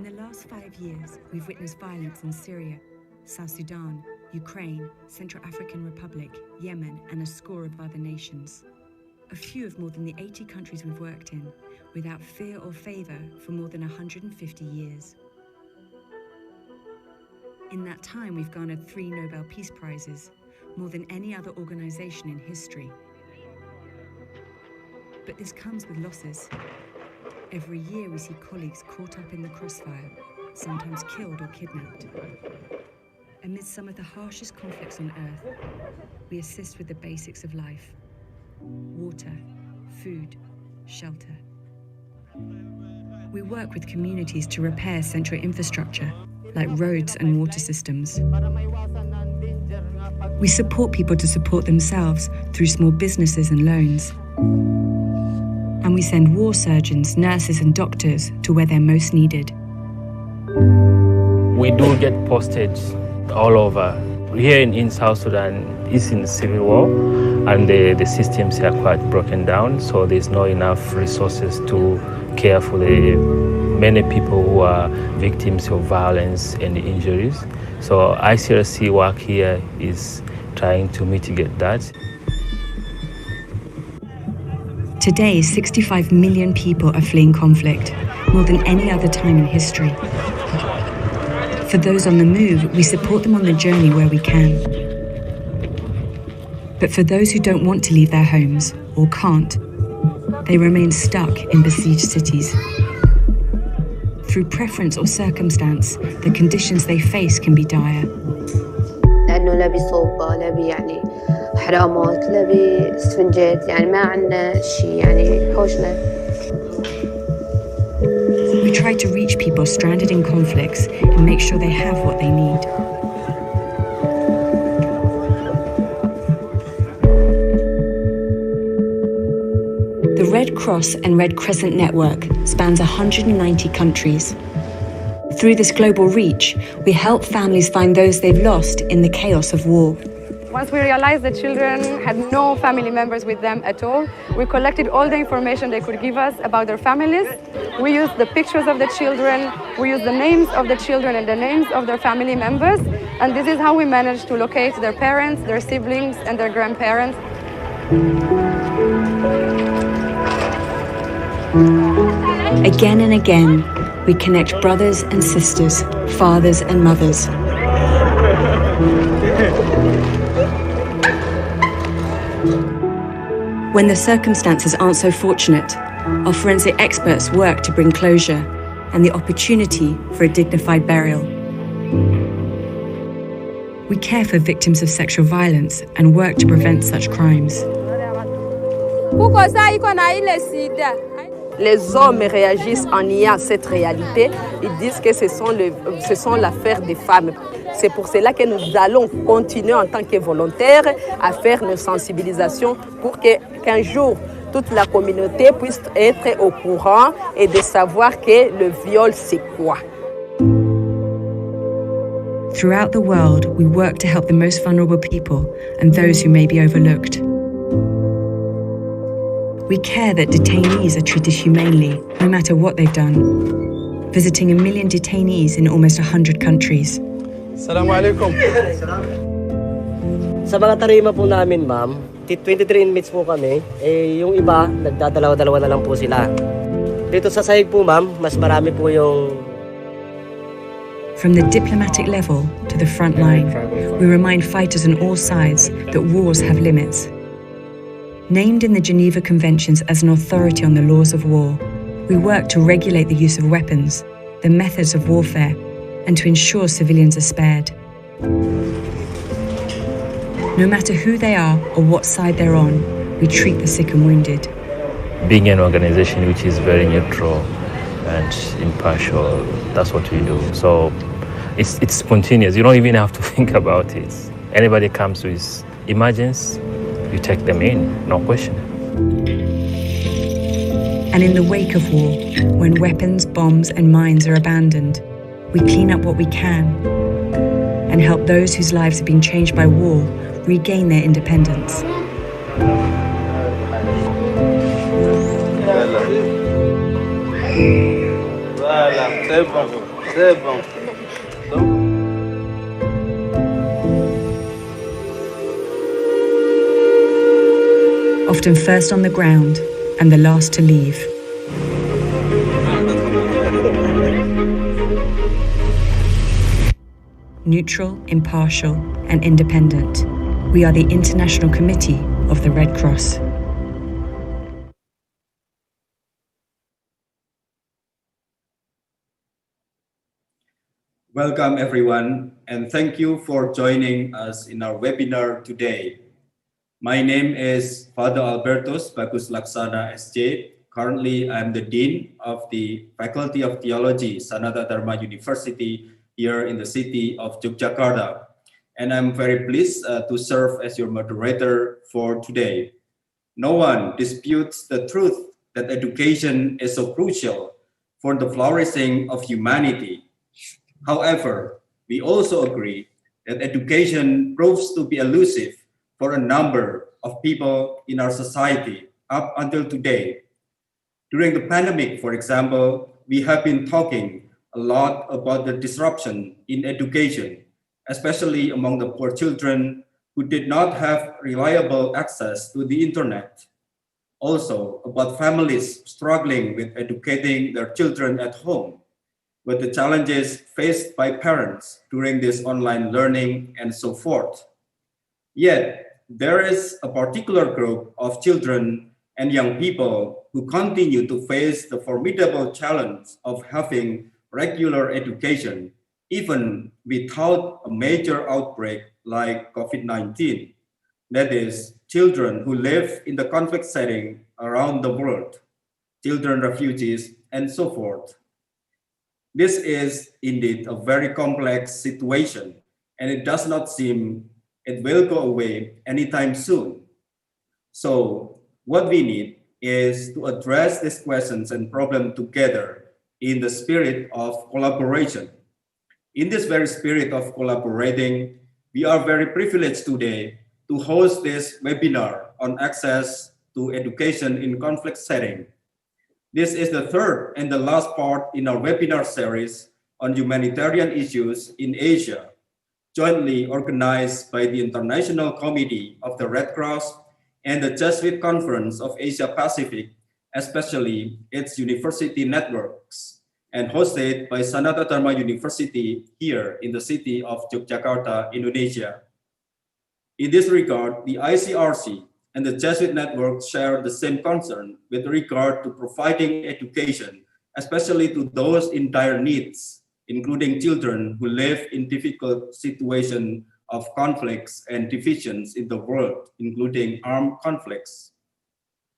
In the last 5 years, we've witnessed violence in Syria, South Sudan, Ukraine, Central African Republic, Yemen, and a score of other nations. A few of more than the 80 countries we've worked in, without fear or favor for more than 150 years. In that time, we've garnered 3 Nobel Peace Prizes, more than any other organization in history. But this comes with losses. Every year we see colleagues caught up in the crossfire, sometimes killed or kidnapped. Amidst some of the harshest conflicts on earth, we assist with the basics of life: water, food, shelter. We work with communities to repair central infrastructure, like roads and water systems. We support people to support themselves through small businesses and loans. And we send war surgeons, nurses and doctors to where they're most needed. We do get posted all over. Here in South Sudan, it's in civil war, and the systems are quite broken down, so there's not enough resources to care for the many people who are victims of violence and injuries. So ICRC work here is trying to mitigate that. Today, 65 million people are fleeing conflict, more than any other time in history. For those on the move, we support them on the journey where we can. But for those who don't want to leave their homes, or can't, they remain stuck in besieged cities. Through preference or circumstance, the conditions they face can be dire. لأنه لا بصوبة لا يعني حرامات لا بسفنجات يعني ما عندنا شيء يعني حوشنا. We try to reach people stranded in conflicts and make sure they have what they need. The Red Cross and Red Crescent network spans 190 countries. Through this global reach, we help families find those they've lost in the chaos of war. Once we realized the children had no family members with them at all, we collected all the information they could give us about their families. We used the pictures of the children, we used the names of the children and the names of their family members, and this is how we managed to locate their parents, their siblings, and their grandparents. Again and again, we connect brothers and sisters, fathers and mothers. When the circumstances aren't so fortunate, our forensic experts work to bring closure and the opportunity for a dignified burial. We care for victims of sexual violence and work to prevent such crimes. Les hommes réagissent en niant cette réalité. Ils disent que ce sont l'affaire des femmes. C'est pour cela que nous allons continuer en tant que volontaires à faire nos sensibilisations pour qu'un jour, toute la communauté puisse être au courant et de savoir que le viol, c'est quoi. Throughout the world, we work to help the most vulnerable people and those who may be overlooked. We care that detainees are treated humanely, no matter what they've done, visiting 1 million detainees in almost 100 countries. Assalamu alaikum. Sa mga tarima po namin, ma'am, 23 inmates po kami, yung iba, nagdadalawa-dalawa na lang po sila. Dito sa sahig po, ma'am, mas marami po yung... From the diplomatic level to the front line, we remind fighters on all sides that wars have limits. Named in the Geneva Conventions as an authority on the laws of war, we work to regulate the use of weapons, the methods of warfare, and to ensure civilians are spared. No matter who they are or what side they're on, we treat the sick and wounded. Being an organization which is very neutral and impartial, that's what we do. So it's spontaneous. You don't even have to think about it. Anybody comes with emergency, you take them in, no question. And in the wake of war, when weapons, bombs and mines are abandoned, we clean up what we can and help those whose lives have been changed by war regain their independence. C'est bon. Often first on the ground and the last to leave. Neutral, impartial, and independent, we are the International Committee of the Red Cross. Welcome everyone, and thank you for joining us in our webinar today. My name is Father Albertus Bagus Laksana SJ. Currently, I'm the Dean of the Faculty of Theology, Sanata Dharma University here in the city of Yogyakarta. And I'm very pleased to serve as your moderator for today. No one disputes the truth that education is so crucial for the flourishing of humanity. However, we also agree that education proves to be elusive for a number of people in our society up until today. During the pandemic, for example, we have been talking a lot about the disruption in education, especially among the poor children who did not have reliable access to the internet. Also about families struggling with educating their children at home, with the challenges faced by parents during this online learning and so forth. Yet, there is a particular group of children and young people who continue to face the formidable challenge of having regular education, even without a major outbreak like COVID-19. That is, children who live in the conflict setting around the world, children refugees, and so forth. This is indeed a very complex situation, and it does not seem it will go away anytime soon. So what we need is to address these questions and problems together in the spirit of collaboration. In this very spirit of collaborating, we are very privileged today to host this webinar on access to education in conflict setting. This is the third and the last part in our webinar series on humanitarian issues in Asia, jointly organized by the International Committee of the Red Cross and the Jesuit Conference of Asia-Pacific, especially its university networks, and hosted by Sanata Dharma University here in the city of Yogyakarta, Indonesia. In this regard, the ICRC and the Jesuit network share the same concern with regard to providing education, especially to those in dire needs, including children who live in difficult situations of conflicts and divisions in the world, including armed conflicts.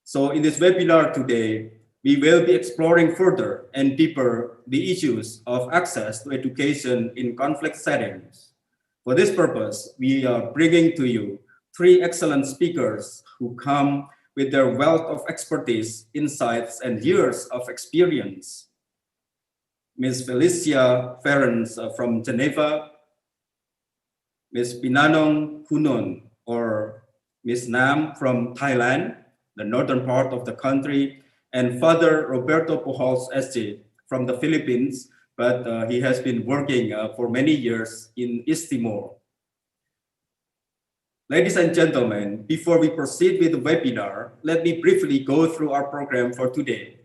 So in this webinar today, we will be exploring further and deeper the issues of access to education in conflict settings. For this purpose, we are bringing to you three excellent speakers who come with their wealth of expertise, insights, and years of experience. Ms. Felicia Ferens from Geneva, Ms. Pinanong Kunon, or Ms. Nam from Thailand, the northern part of the country, and Father Roberto Pujols SJ from the Philippines, but he has been working for many years in East Timor. Ladies and gentlemen, before we proceed with the webinar, let me briefly go through our program for today.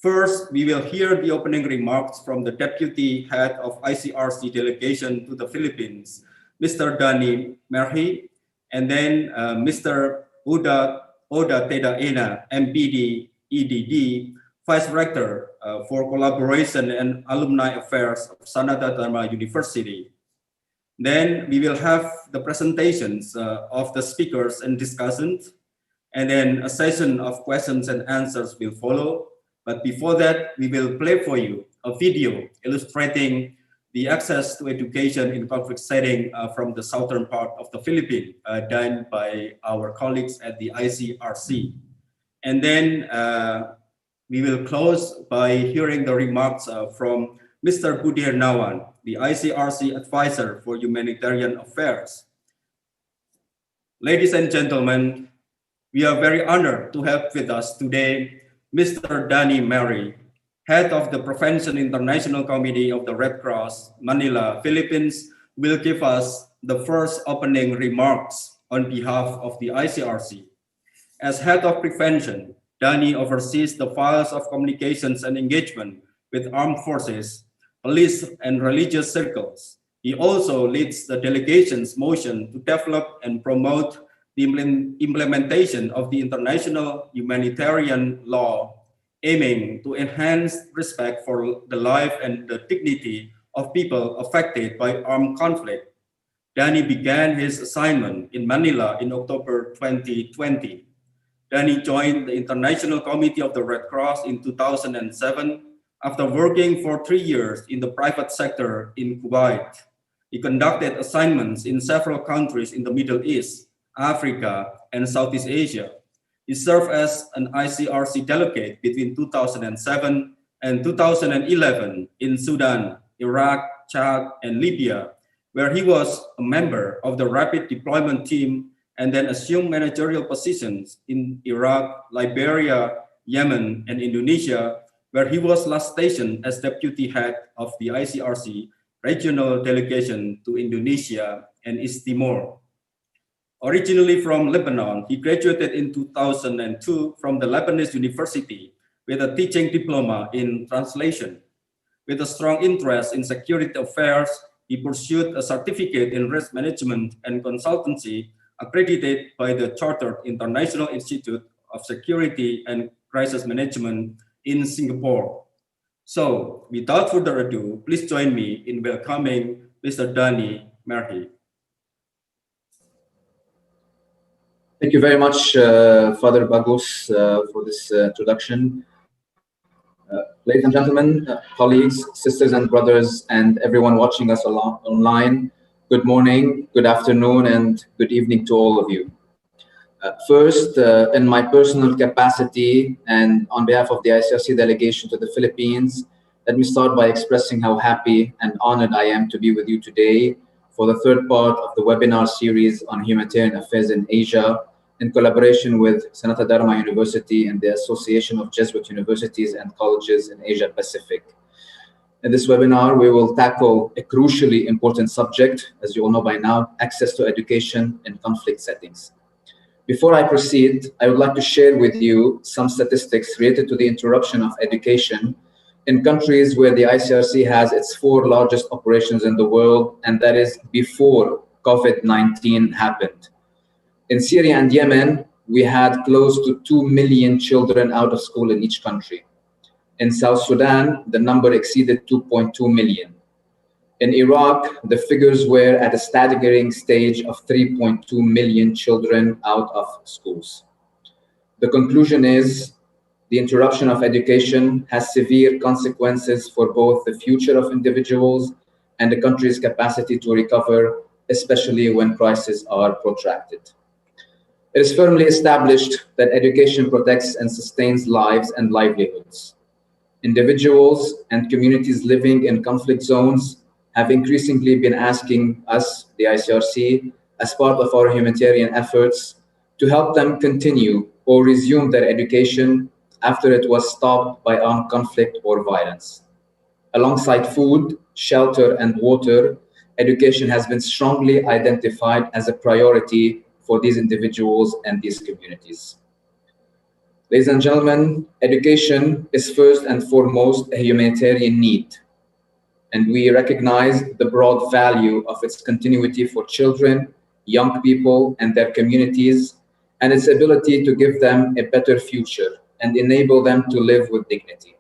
First, we will hear the opening remarks from the Deputy Head of ICRC Delegation to the Philippines, Mr. Dani Merhi, and then Mr. Oda Teda Ena, MPD, EDD, Vice Rector for Collaboration and Alumni Affairs of Sanata Dharma University. Then we will have the presentations of the speakers and discussants, and then a session of questions and answers will follow. But before that, we will play for you a video illustrating the access to education in conflict setting from the southern part of the Philippines, done by our colleagues at the ICRC. And then we will close by hearing the remarks from Mr. Budi Hernawan, the ICRC Advisor for Humanitarian Affairs. Ladies and gentlemen, we are very honored to have with us today Mr. Dani Merhi, head of the Prevention International Committee of the Red Cross, Manila, Philippines, will give us the first opening remarks on behalf of the ICRC. As head of prevention, Dani oversees the files of communications and engagement with armed forces, police, and religious circles. He also leads the delegation's motion to develop and promote the implementation of the international humanitarian law, aiming to enhance respect for the life and the dignity of people affected by armed conflict. Dani began his assignment in Manila in October 2020. Dani joined the International Committee of the Red Cross in 2007 after working for 3 years in the private sector in Kuwait. He conducted assignments in several countries in the Middle East, Africa, and Southeast Asia. He served as an ICRC delegate between 2007 and 2011 in Sudan, Iraq, Chad, and Libya, where he was a member of the Rapid Deployment Team and then assumed managerial positions in Iraq, Liberia, Yemen, and Indonesia, where he was last stationed as deputy head of the ICRC regional delegation to Indonesia and East Timor. Originally from Lebanon, he graduated in 2002 from the Lebanese University with a teaching diploma in translation. With a strong interest in security affairs, he pursued a certificate in risk management and consultancy accredited by the Chartered International Institute of Security and Crisis Management in Singapore. So, without further ado, please join me in welcoming Mr. Dani Merhi. Thank you very much, Father Bagus, for this introduction. Ladies and gentlemen, colleagues, sisters and brothers, and everyone watching us online, good morning, good afternoon, and good evening to all of you. First, in my personal capacity and on behalf of the ICRC delegation to the Philippines, let me start by expressing how happy and honored I am to be with you today for the third part of the webinar series on humanitarian affairs in Asia, in collaboration with Sanata Dharma University and the Association of Jesuit Universities and Colleges in Asia-Pacific. In this webinar, we will tackle a crucially important subject, as you all know by now, access to education in conflict settings. Before I proceed, I would like to share with you some statistics related to the interruption of education in countries where the ICRC has its 4 largest operations in the world, and that is before COVID-19 happened. In Syria and Yemen, we had close to 2 million children out of school in each country. In South Sudan, the number exceeded 2.2 million. In Iraq, the figures were at a staggering stage of 3.2 million children out of schools. The conclusion is the interruption of education has severe consequences for both the future of individuals and the country's capacity to recover, especially when crises are protracted. It is firmly established that education protects and sustains lives and livelihoods. Individuals and communities living in conflict zones have increasingly been asking us, the ICRC, as part of our humanitarian efforts, to help them continue or resume their education after it was stopped by armed conflict or violence. Alongside food, shelter, and water, education has been strongly identified as a priority for these individuals and these communities. Ladies and gentlemen, education is first and foremost a humanitarian need, and we recognize the broad value of its continuity for children, young people, and their communities, and its ability to give them a better future and enable them to live with dignity.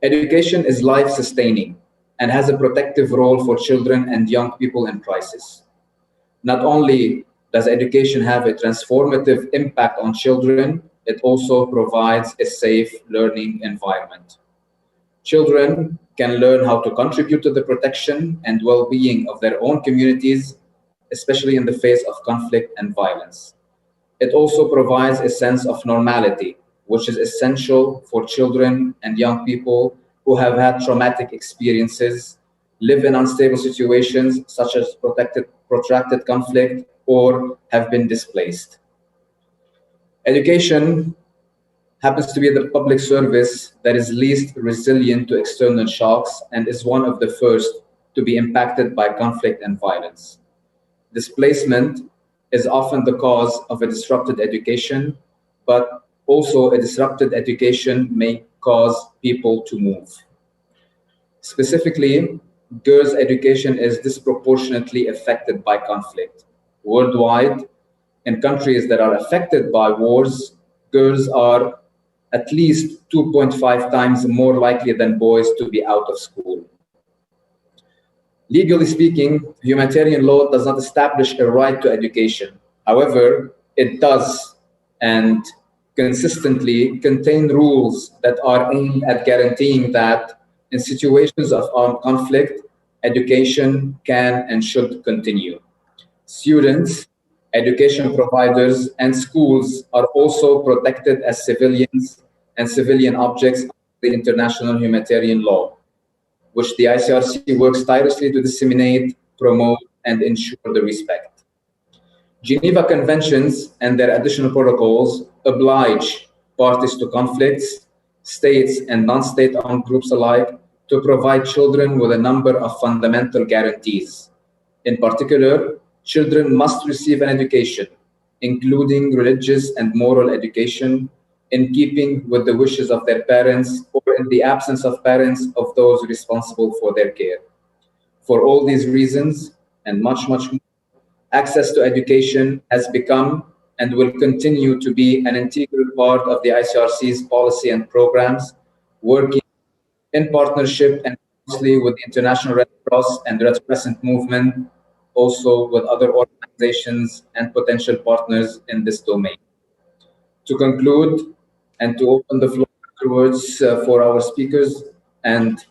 Education is life-sustaining and has a protective role for children and young people in crisis. Not only does education have a transformative impact on children, it also provides a safe learning environment. Children can learn how to contribute to the protection and well-being of their own communities, especially in the face of conflict and violence. It also provides a sense of normality, which is essential for children and young people who have had traumatic experiences, live in unstable situations such as protracted conflict, or have been displaced. Education happens to be the public service that is least resilient to external shocks and is one of the first to be impacted by conflict and violence. Displacement is often the cause of a disrupted education, but also a disrupted education may cause people to move. Specifically, girls' education is disproportionately affected by conflict. Worldwide, in countries that are affected by wars, girls are at least 2.5 times more likely than boys to be out of school. Legally speaking, humanitarian law does not establish a right to education. However, it does and consistently contain rules that are aimed at guaranteeing that in situations of armed conflict, education can and should continue. Students, education providers, and schools are also protected as civilians and civilian objects of the international humanitarian law, which the ICRC works tirelessly to disseminate, promote, and ensure the respect. Geneva Conventions and their additional protocols oblige parties to conflicts, states and non-state armed groups alike, to provide children with a number of fundamental guarantees. In particular, children must receive an education, including religious and moral education, in keeping with the wishes of their parents or in the absence of parents of those responsible for their care. For all these reasons, and much more, access to education has become and will continue to be an integral part of the ICRC's policy and programs, working in partnership and closely with the International Red Cross and Red Crescent movement, also with other organizations and potential partners in this domain. To conclude, and to open the floor afterwards for our speakers and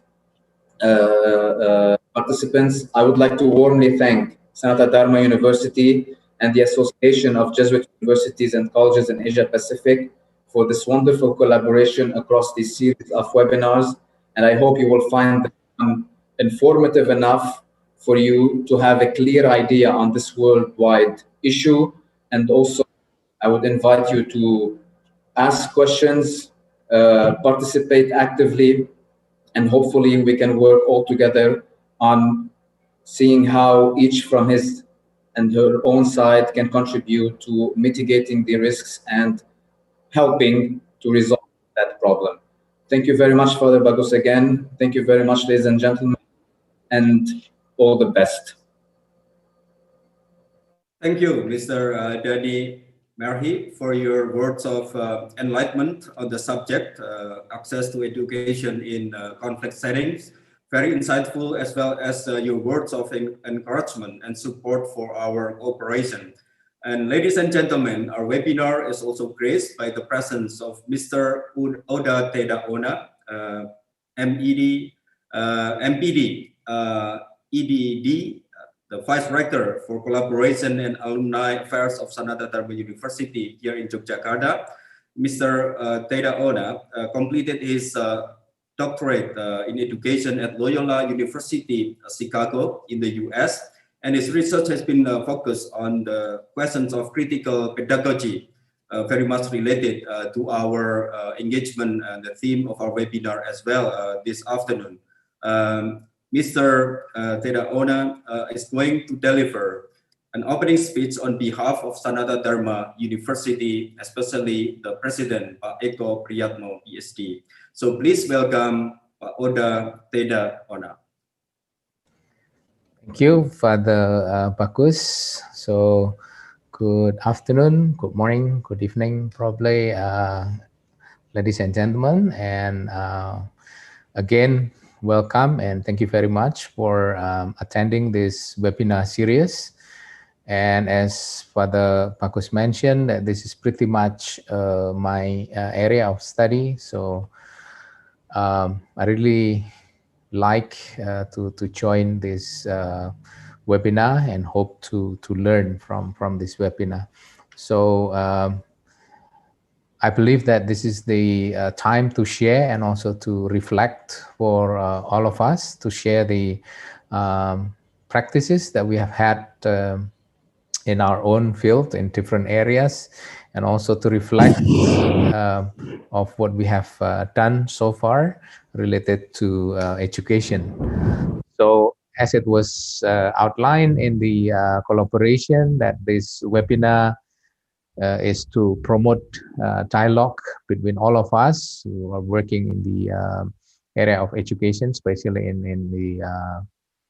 participants, I would like to warmly thank Sanata Dharma University and the Association of Jesuit Universities and Colleges in Asia-Pacific for this wonderful collaboration across this series of webinars. And I hope you will find them informative enough for you to have a clear idea on this worldwide issue. And also, I would invite you to ask questions, participate actively, and hopefully we can work all together on seeing how each from his and her own side can contribute to mitigating the risks and helping to resolve that problem. Thank you very much, Father Bagus, again. Thank you very much, ladies and gentlemen, and all the best. Thank you, Mr. Dani Merhi, for your words of enlightenment on the subject, access to education in conflict settings. Very insightful, as well as your words of encouragement and support for our cooperation. And ladies and gentlemen, our webinar is also graced by the presence of Mr. Oda Teda Ona, MPD, EDD, the Vice Rector for Collaboration and Alumni Affairs of Sanata Dharma University here in Yogyakarta. Mr. Teda Ona completed his doctorate in education at Loyola University, Chicago in the US, and his research has been focused on the questions of critical pedagogy, very much related to our engagement and the theme of our webinar as well this afternoon. Mr. Teda Ona is going to deliver an opening speech on behalf of Sanata Dharma University, especially the President, Pak Eko Priyatno, PhD. So please welcome Pak Oda Teda Ona. Thank you, Father Bagus. So good afternoon, good morning, good evening, probably, ladies and gentlemen. And again, welcome and thank you very much for attending this webinar series. And as Father Bagus mentioned, that this is pretty much my area of study. So I really like to join this webinar and hope to learn from this webinar. So I believe that this is the time to share and also to reflect for all of us, to share the practices that we have had in our own field in different areas, and also to reflect of what we have done so far related to education. So as it was outlined in the collaboration, that this webinar is to promote dialogue between all of us who are working in the area of education, especially in the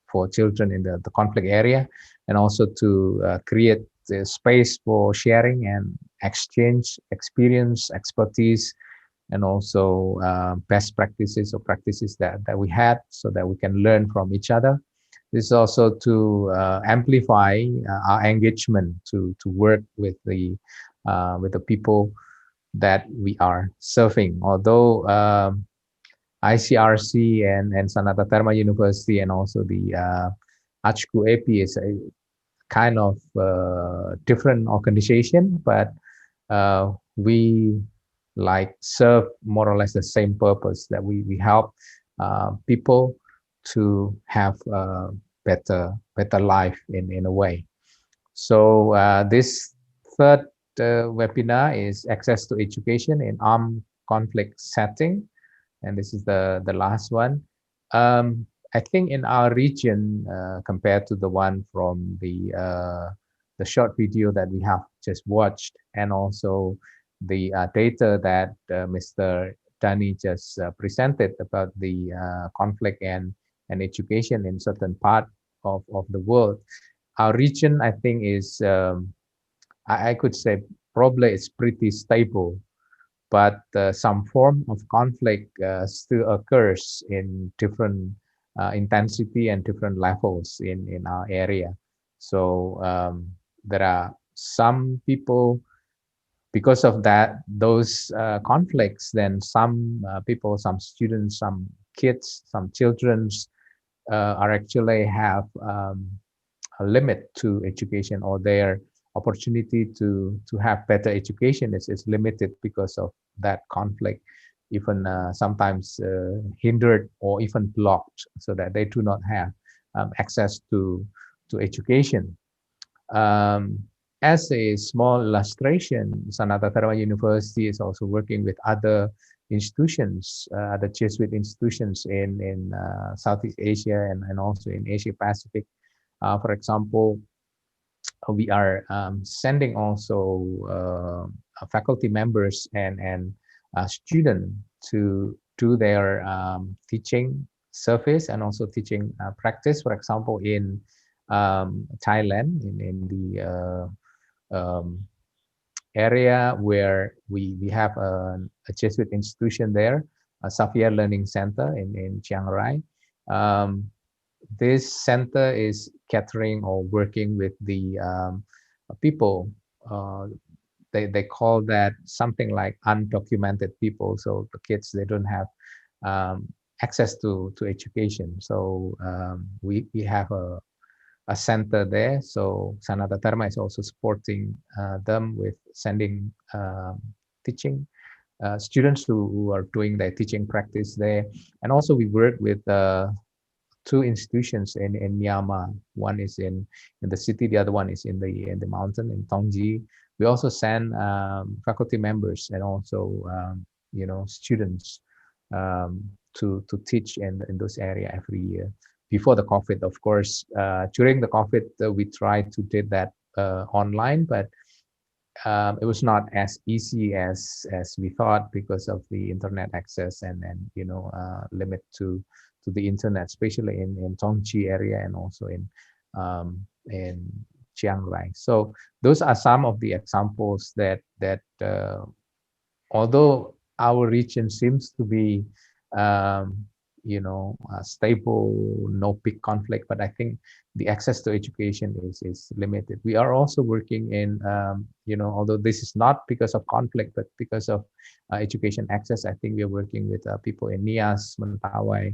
for children in the conflict area, and also to create the space for sharing and exchange experience, expertise, and also best practices or practices that we had, so that we can learn from each other. This is also to amplify our engagement to work with the people that we are serving. Although ICRC and Sanata Dharma University and also the AP is a kind of different organization, but we like serve more or less the same purpose, that we help people to have a better life in a way. So this third webinar is access to education in armed conflict setting, and this is the last one. I think in our region, compared to the one from the short video that we have just watched, and also the data that Mr. Dani just presented about the conflict and education in certain part of the world, our region, I think, is I could say probably it's pretty stable, but some form of conflict still occurs in different intensity and different levels in our area. So there are some people, because of that, those conflicts, then some people, some students, some kids, some children are actually have a limit to education, or their opportunity to have better education is limited because of that conflict, even sometimes hindered or even blocked, so that they do not have access to education. As a small illustration, Sanata Dharma University is also working with other institutions, the Jesuit institutions in Southeast Asia and also in Asia-Pacific. For example, we are sending also faculty members and students to do their teaching service and also teaching practice. For example, in Thailand, in the area where we have a Jesuit institution there, a Xavier Learning Center in Chiang Rai. This center is catering or working with the people. They call that something like undocumented people. So the kids, they don't have access to education. So we have a center there. So Sanata Dharma is also supporting them with sending teaching students who are doing their teaching practice there. And also we work with two institutions in Myanmar. One is in the city, the other one is in the mountain in Tongji. We also send faculty members and also students to teach in those areas every year. Before the COVID, of course, during the COVID, we tried to do that online, but it was not as easy as we thought because of the internet access and limit to the internet, especially in Tongji area and also in Chiang Rai. So those are some of the examples that although our region seems to be stable, no big conflict, but I think the access to education is limited. We are also working in, although this is not because of conflict, but because of education access, I think we are working with people in Nias, Mentawai,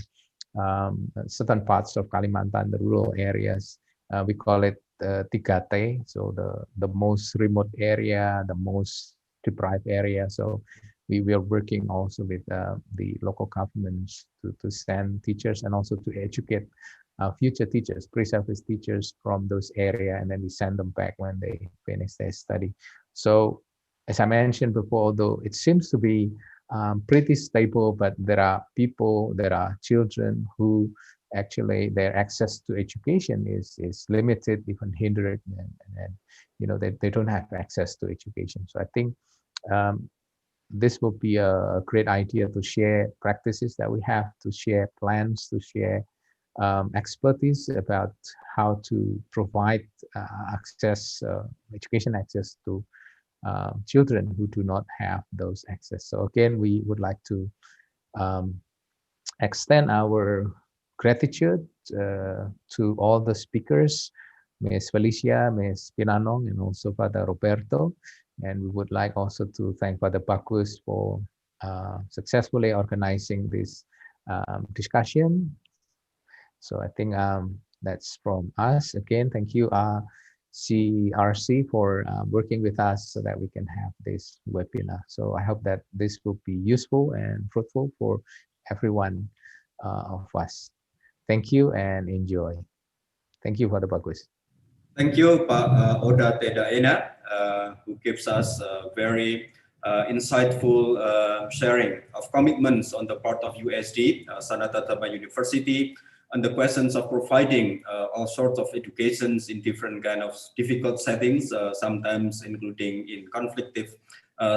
certain parts of Kalimantan, the rural areas. We call it tiga, so the most remote area, the most deprived area. So we are working also with the local governments to send teachers and also to educate future teachers, pre-service teachers from those area, and then we send them back when they finish their study. So as I mentioned before, although it seems to be pretty stable, but there are people, there are children who actually their access to education is limited, even hindered, and you know, they don't have access to education. So I think this will be a great idea to share practices that we have, to share plans, to share expertise about how to provide access, education access to children who do not have those access. So again, we would like to extend our gratitude to all the speakers, Ms. Felicia, Ms. Pinanong, and also Father Roberto. And we would like also to thank Father Bagus for successfully organizing this discussion. So I think that's from us. Again, thank you, ICRC, for working with us so that we can have this webinar. So I hope that this will be useful and fruitful for everyone of us. Thank you and enjoy. Thank you, Father Bagus. Thank you, Pak Oda Tedaena, who gives us very insightful sharing of commitments on the part of USD, Sanata Dharma University, on the questions of providing all sorts of educations in different kind of difficult settings, sometimes including in conflictive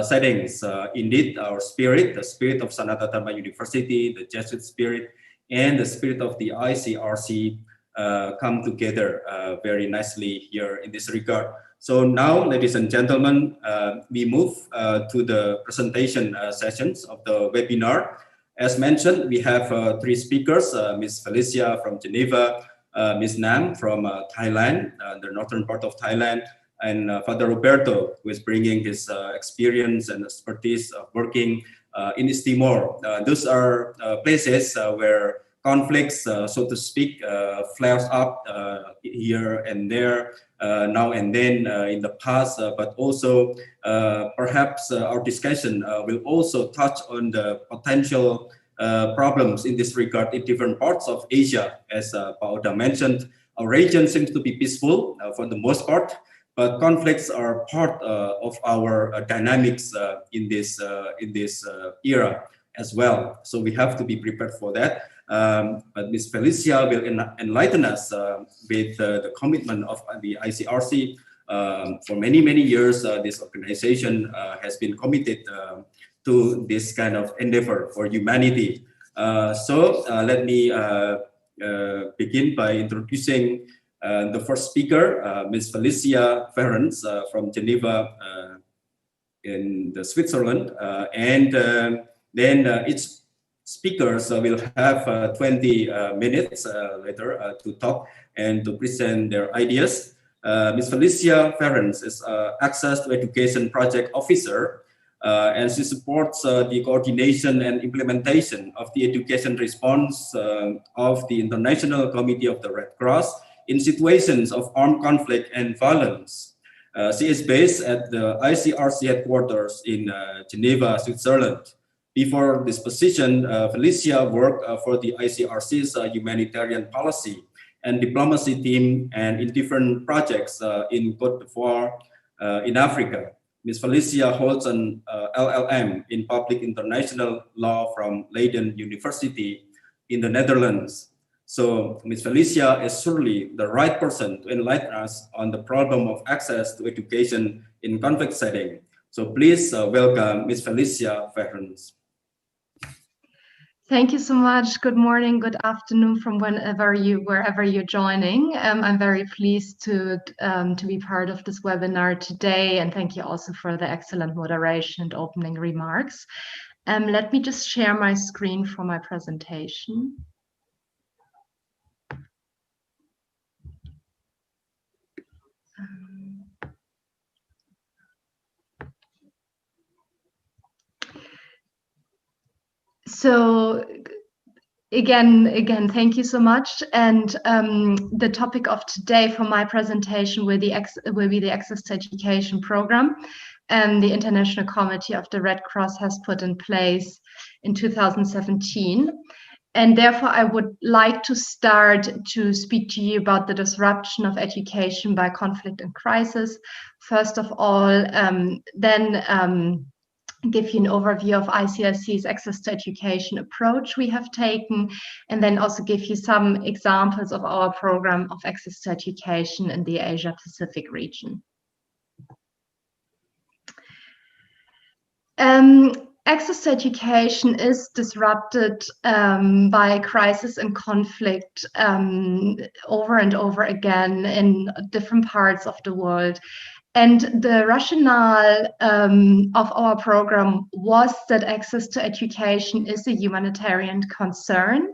settings. Indeed, our spirit, the spirit of Sanata Dharma University, the Jesuit spirit, and the spirit of the ICRC come together very nicely here in this regard. So now, ladies and gentlemen, we move to the presentation sessions of the webinar. As mentioned, we have three speakers, Ms. Felicia from Geneva, Ms. Nam from Thailand, the northern part of Thailand, and Father Roberto, who is bringing his experience and expertise of working in East Timor. Those are places where conflicts, so to speak, flares up here and there, now and then in the past, but also perhaps our discussion will also touch on the potential problems in this regard in different parts of Asia. As Pak Oda mentioned, our region seems to be peaceful for the most part, but conflicts are part of our dynamics in this era as well. So we have to be prepared for that. But Ms. Felicia will enlighten us with the commitment of the ICRC. For many, many years, this organization has been committed to this kind of endeavor for humanity. So let me begin by introducing the first speaker, Ms. Felicia Ferrens from Geneva in Switzerland. And then each speakers will have 20 minutes later to talk and to present their ideas. Ms. Felicia Ferrens is Access to Education Project Officer, and she supports the coordination and implementation of the education response of the International Committee of the Red Cross in situations of armed conflict and violence. She is based at the ICRC headquarters in Geneva, Switzerland. Before this position, Felicia worked for the ICRC's humanitarian policy and diplomacy team and in different projects in Côte d'Ivoire in Africa. Ms. Felicia holds an LLM in Public International Law from Leiden University in the Netherlands. So Ms. Felicia is surely the right person to enlighten us on the problem of access to education in conflict setting. So please welcome Ms. Felicia Ferrens. Thank you so much. Good morning, good afternoon from wherever you're joining. I'm very pleased to be part of this webinar today, and thank you also for the excellent moderation and opening remarks. Let me just share my screen for my presentation. So again, thank you so much. And the topic of today for my presentation will be the Access to Education program the International Committee of the Red Cross has put in place in 2017. And therefore, I would like to start to speak to you about the disruption of education by conflict and crisis. First of all, then give you an overview of ICRC's access to education approach we have taken, and then also give you some examples of our program of access to education in the Asia-Pacific region. Access to education is disrupted by crisis and conflict over and over again in different parts of the world. And the rationale of our program was that access to education is a humanitarian concern.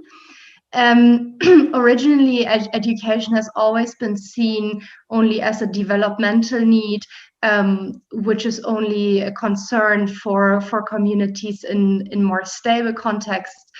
Originally, education has always been seen only as a developmental need, which is only a concern for communities in more stable contexts.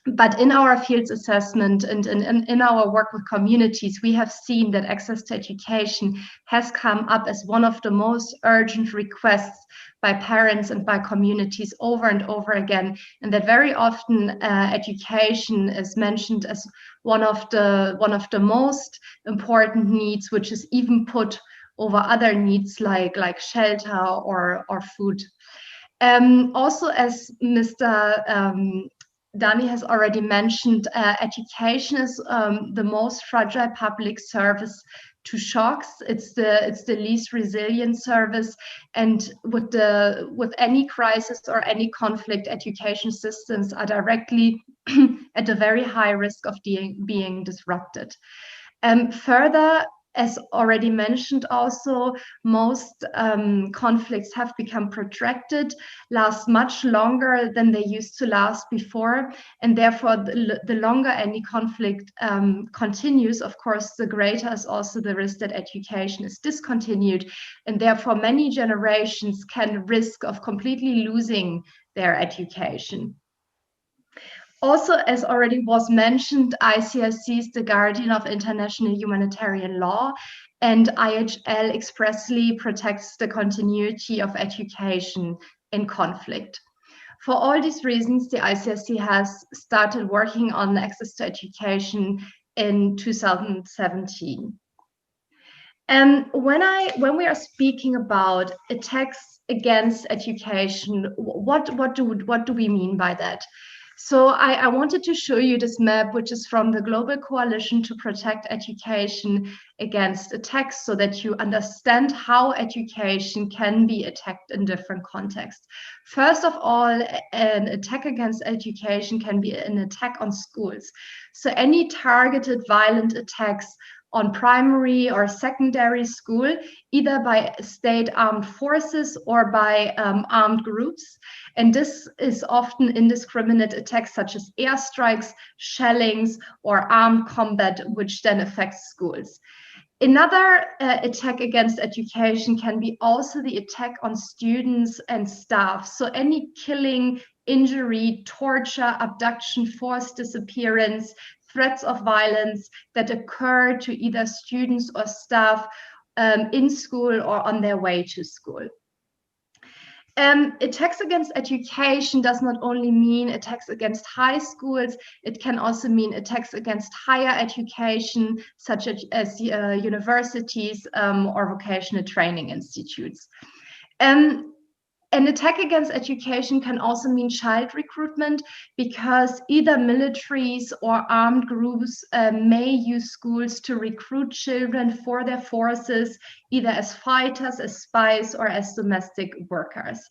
But in our fields assessment and in our work with communities, we have seen that access to education has come up as one of the most urgent requests by parents and by communities over and over again, and that very often education is mentioned as one of the most important needs, which is even put over other needs like shelter or food. Also, as Mr. Dani has already mentioned, education is the most fragile public service to shocks. It's the least resilient service, and with any crisis or any conflict, education systems are directly at a very high risk of being disrupted. Further, as already mentioned also, most conflicts have become protracted, last much longer than they used to last before, and therefore the longer any conflict continues, of course, the greater is also the risk that education is discontinued, and therefore many generations can risk of completely losing their education. Also, as already was mentioned, ICRC is the guardian of international humanitarian law, and IHL expressly protects the continuity of education in conflict. For all these reasons, the ICRC has started working on access to education in 2017. And when we are speaking about attacks against education, what do we mean by that? So I wanted to show you this map, which is from the Global Coalition to Protect Education Against Attacks, so that you understand how education can be attacked in different contexts. First of all, an attack against education can be an attack on schools. So any targeted violent attacks on primary or secondary school, either by state armed forces or by armed groups. And this is often indiscriminate attacks such as airstrikes, shellings, or armed combat, which then affects schools. Another attack against education can be also the attack on students and staff. So any killing, injury, torture, abduction, forced disappearance, threats of violence that occur to either students or staff in school or on their way to school. Attacks against education does not only mean attacks against high schools, it can also mean attacks against higher education, such as universities or vocational training institutes. An attack against education can also mean child recruitment, because either militaries or armed groups may use schools to recruit children for their forces, either as fighters, as spies, or as domestic workers.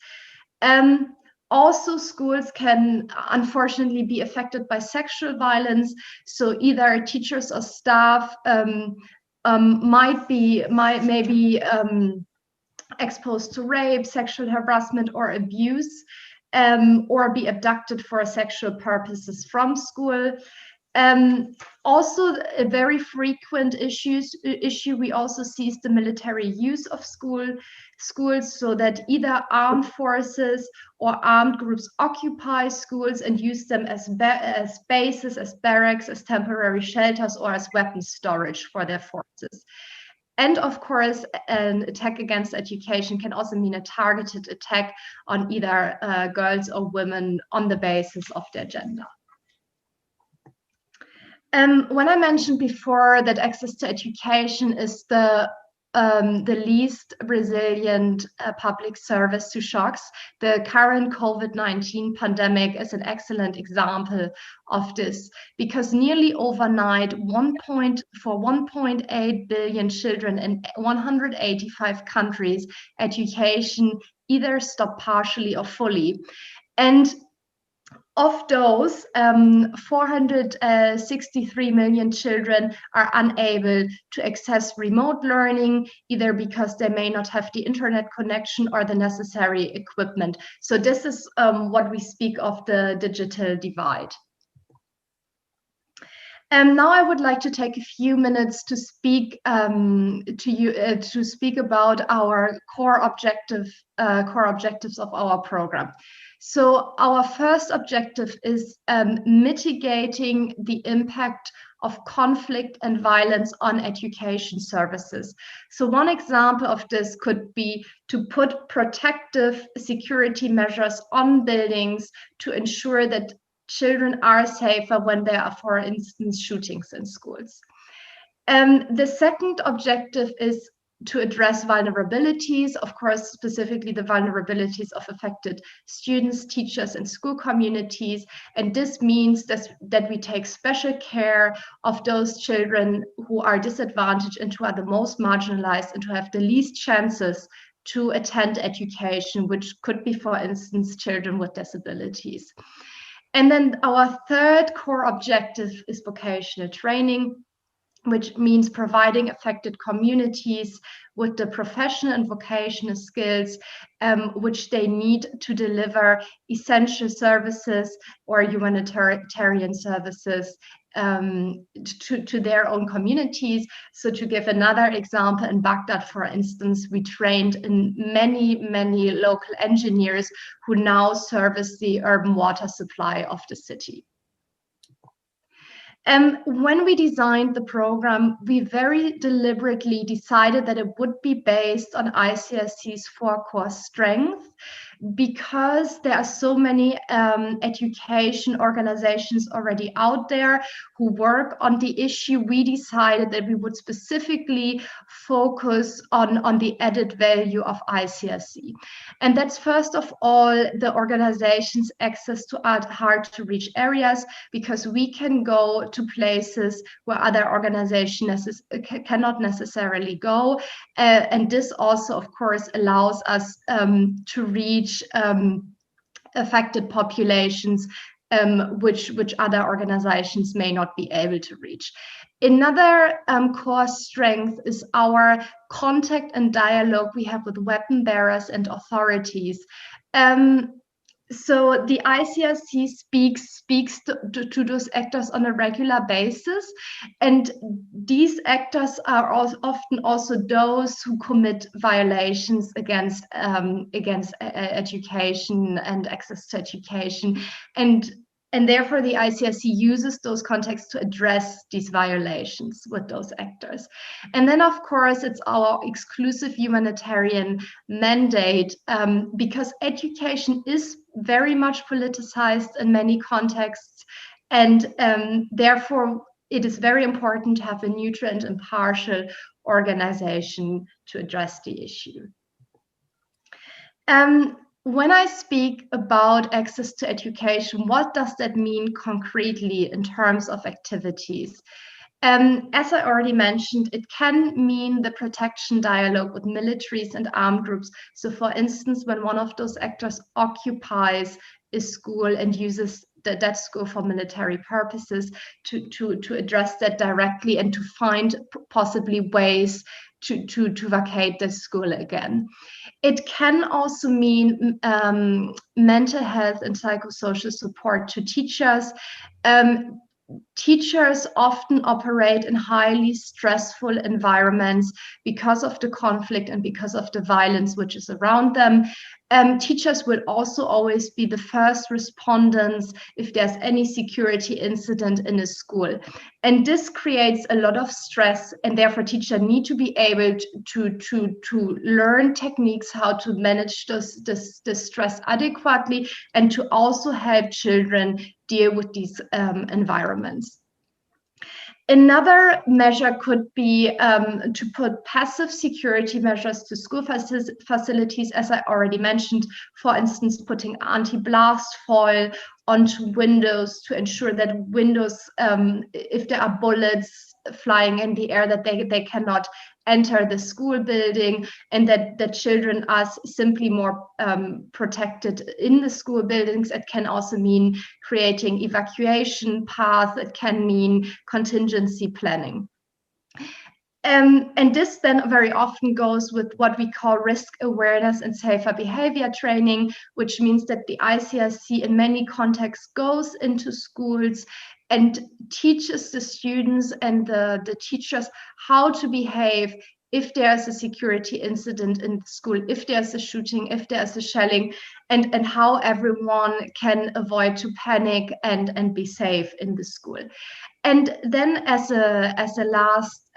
Also, schools can unfortunately be affected by sexual violence. So either teachers or staff may be exposed to rape, sexual harassment, or abuse, or be abducted for sexual purposes from school. Also, a very frequent issue we also see is the military use of schools, so that either armed forces or armed groups occupy schools and use them as bases, as barracks, as temporary shelters, or as weapons storage for their forces. And of course, an attack against education can also mean a targeted attack on either girls or women on the basis of their gender. When I mentioned before that access to education is the least resilient public service to shocks, the current COVID-19 pandemic is an excellent example of this, because nearly overnight, 1.8 billion children in 185 countries, education either stopped partially or fully. And of those, 463 million children are unable to access remote learning, either because they may not have the internet connection or the necessary equipment. So this is what we speak of the digital divide. Now I would like to take a few minutes to speak to speak about our core objectives of our program. So our first objective is mitigating the impact of conflict and violence on education services. So one example of this could be to put protective security measures on buildings to ensure that children are safer when there are, for instance, shootings in schools. The second objective is to address vulnerabilities, of course, specifically the vulnerabilities of affected students, teachers, and school communities. And this means that we take special care of those children who are disadvantaged and who are the most marginalized and who have the least chances to attend education, which could be, for instance, children with disabilities. And then our third core objective is vocational training, which means providing affected communities with the professional and vocational skills which they need to deliver essential services or humanitarian services to their own communities. So to give another example, in Baghdad, for instance, we trained in many local engineers who now service the urban water supply of the city. When we designed the program, we very deliberately decided that it would be based on ICRC's 4 core strengths, because there are so many education organizations already out there who work on the issue. We decided that we would specifically focus on the added value of ICRC. And that's first of all the organization's access to hard to reach areas, because we can go to places where other organizations cannot necessarily go. And this also, of course, allows us to reach affected populations which other organizations may not be able to reach. Another core strength is our contact and dialogue we have with weapon bearers and authorities. So the ICRC speaks to those actors on a regular basis, and these actors are often also those who commit violations against education and access to education, and therefore the ICRC uses those contexts to address these violations with those actors. And then, of course, it's our exclusive humanitarian mandate, because education is very much politicized in many contexts, and therefore it is very important to have a neutral and impartial organization to address the issue. When I speak about access to education, what does that mean concretely in terms of activities? As I already mentioned, it can mean the protection dialogue with militaries and armed groups. So for instance, when one of those actors occupies a school and uses that school for military purposes, to address that directly and to find possibly ways to vacate the school again. It can also mean mental health and psychosocial support to teachers. Teachers often operate in highly stressful environments because of the conflict and because of the violence which is around them. Teachers will also always be the first respondents if there's any security incident in a school. And this creates a lot of stress, and therefore teachers need to be able to learn techniques how to manage the stress adequately, and to also help children deal with these environments. Another measure could be to put passive security measures to school facilities, as I already mentioned, for instance, putting anti-blast foil onto windows to ensure that windows, if there are bullets flying in the air, that they cannot enter the school building, and that the children are simply more protected in the school buildings. It can also mean creating evacuation paths. It can mean contingency planning. And this then very often goes with what we call risk awareness and safer behavior training, which means that the ICRC in many contexts goes into schools and teaches the students and the teachers how to behave if there's a security incident in the school, if there's a shooting, if there's a shelling, and how everyone can avoid to panic and be safe in the school. And then as a last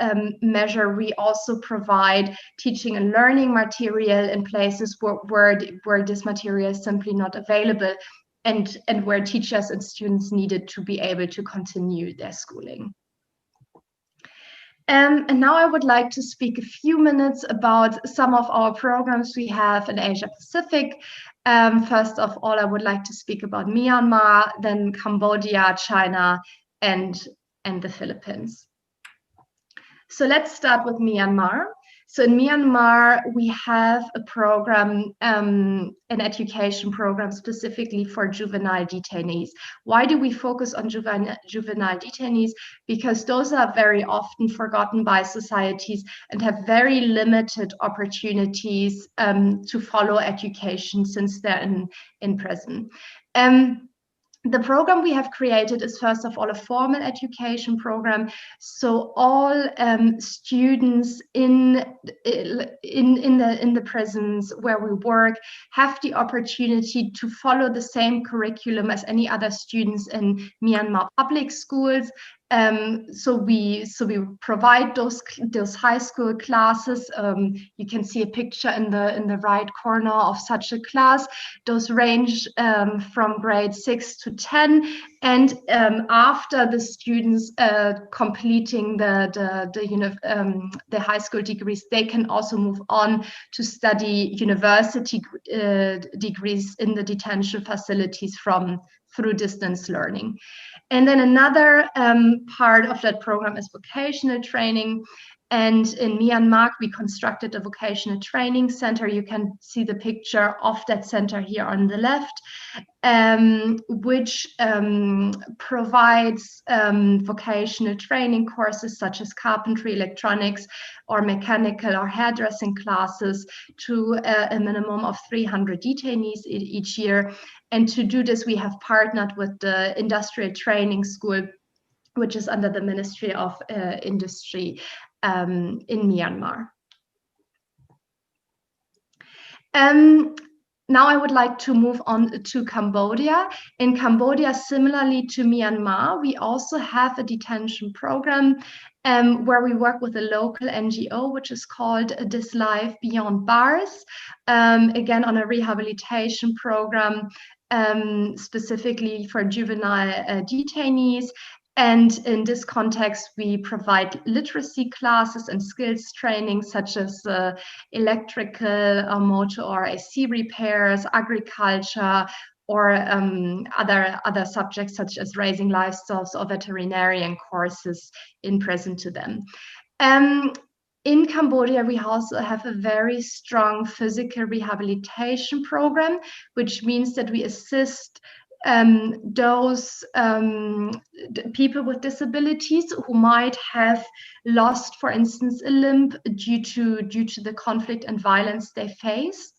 measure, we also provide teaching and learning material in places where this material is simply not available, and where teachers and students needed to be able to continue their schooling. And now I would like to speak a few minutes about some of our programs we have in Asia-Pacific. First of all, I would like to speak about Myanmar, then Cambodia, China, and the Philippines. So let's start with Myanmar. So in Myanmar, we have a program, an education program specifically for juvenile detainees. Why do we focus on juvenile detainees? Because those are very often forgotten by societies and have very limited opportunities to follow education since they're in prison. The program we have created is, first of all, a formal education program. So all students in the prisons where we work have the opportunity to follow the same curriculum as any other students in Myanmar public schools. So we provide those high school classes. You can see a picture in the right corner of such a class. Those range from grade 6 to 10, and after the students completing the high school degrees, they can also move on to study university degrees in the detention facilities through distance learning. And then another part of that program is vocational training. And in Myanmar, we constructed a vocational training center. You can see the picture of that center here on the left, which provides vocational training courses such as carpentry, electronics, or mechanical or hairdressing classes to a minimum of 300 detainees each year. And to do this, we have partnered with the Industrial Training School, which is under the Ministry of Industry in Myanmar. Now I would like to move on to Cambodia. In Cambodia, similarly to Myanmar, we also have a detention program where we work with a local NGO, which is called This Life Beyond Bars, again on a rehabilitation program specifically for juvenile detainees. And in this context, we provide literacy classes and skills training such as electrical, motor or AC repairs, agriculture, or other subjects such as raising livestock or veterinarian courses in present to them. In Cambodia, we also have a very strong physical rehabilitation program, which means that we assist those people with disabilities who might have lost, for instance, a limb due to the conflict and violence they faced.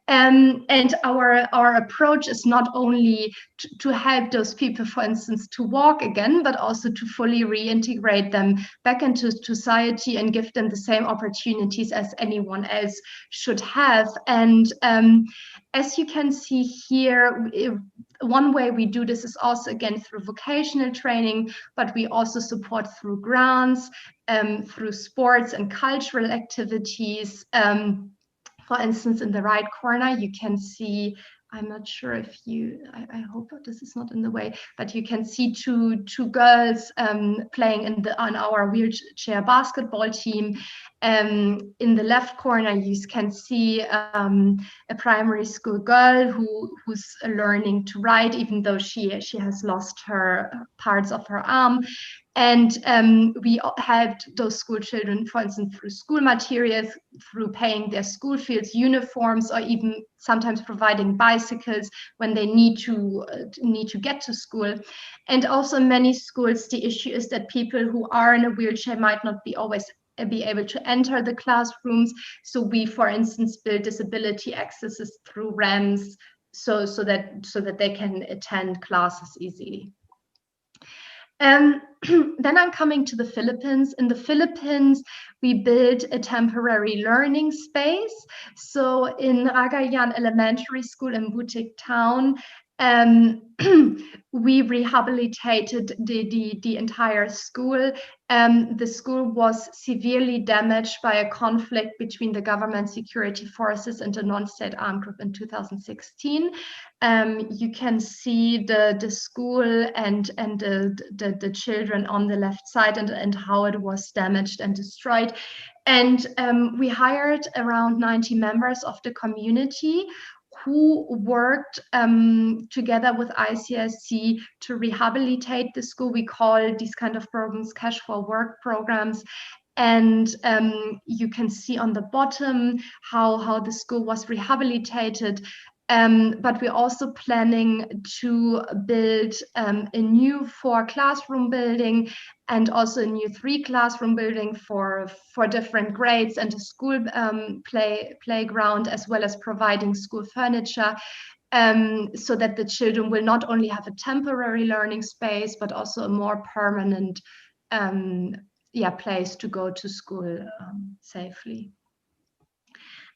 And our approach is not only to help those people, for instance, to walk again, but also to fully reintegrate them back into society and give them the same opportunities as anyone else should have. And as you can see here, one way we do this is also, again, through vocational training, but we also support through grants, through sports and cultural activities. For instance, in the right corner, you can see I'm not sure if you, I hope this is not in the way, but you can see two girls playing on our wheelchair basketball team. In the left corner, you can see a primary school girl who's learning to write, even though she has lost her parts of her arm. And we helped those school children, for instance, through school materials, through paying their school fields, uniforms, or even sometimes providing bicycles when they need to get to school. And also in many schools, the issue is that people who are in a wheelchair might not always be able to enter the classrooms. So we, for instance, build disability accesses through ramps so that they can attend classes easily. Then I'm coming to the Philippines. In the Philippines, we built a temporary learning space. So in Ragayan Elementary School in Butik Town, we rehabilitated the entire school. The school was severely damaged by a conflict between the government security forces and a non-state armed group in 2016. You can see the school and the children on the left side and how it was damaged and destroyed. And we hired around 90 members of the community who worked together with ICRC to rehabilitate the school. We call these kind of programs cash for work programs. And you can see on the bottom how the school was rehabilitated. But we're also planning to build a new 4-classroom building and also a new 3-classroom building for different grades and a school playground, as well as providing school furniture, so that the children will not only have a temporary learning space, but also a more permanent place to go to school safely.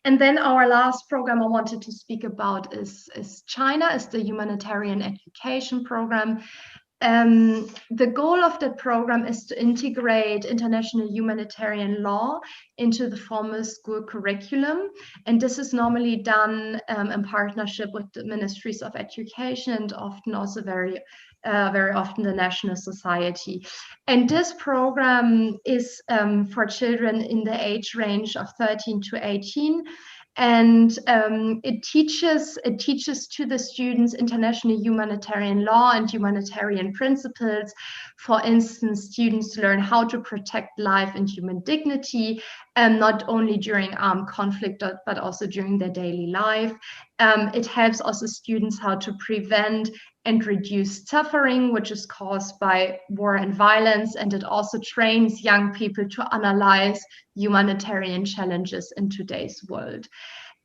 And then our last program I wanted to speak about is China, is the Humanitarian Education Program. The goal of the program is to integrate international humanitarian law into the formal school curriculum. And this is normally done in partnership with the Ministries of Education and often also very often the National Society. And this program is for children in the age range of 13 to 18. And it teaches to the students international humanitarian law and humanitarian principles. For instance, students learn how to protect life and human dignity, not only during armed conflict, but also during their daily life. It helps also students how to prevent and reduce suffering, which is caused by war and violence. And it also trains young people to analyze humanitarian challenges in today's world.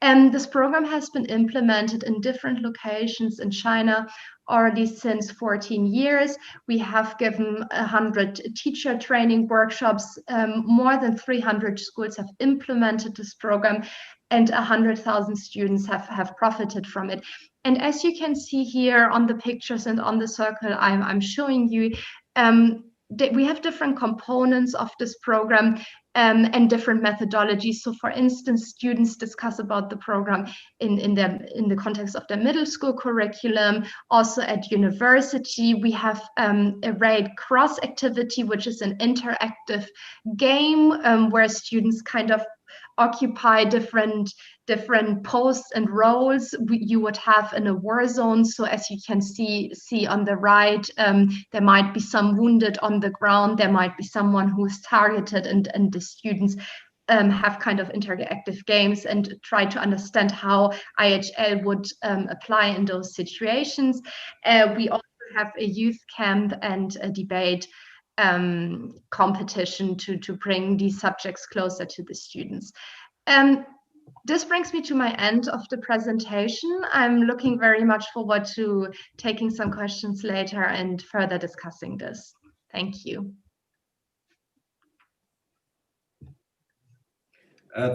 And this program has been implemented in different locations in China already since 14 years. We have given 100 teacher training workshops. More than 300 schools have implemented this program, and 100,000 students have profited from it. And as you can see here on the pictures and on the circle I'm showing you, we have different components of this program and different methodologies. So for instance, students discuss about the program in the context of their middle school curriculum. Also at university, we have a RAID cross activity, which is an interactive game where students kind of occupy different posts and roles you would have in a war zone. So as you can see on the right, there might be some wounded on the ground, there might be someone who is targeted, and the students have kind of interactive games and try to understand how IHL would apply in those situations. We also have a youth camp and a debate competition to bring these subjects closer to the students. This brings me to my end of the presentation. I'm looking very much forward to taking some questions later and further discussing this. Thank you.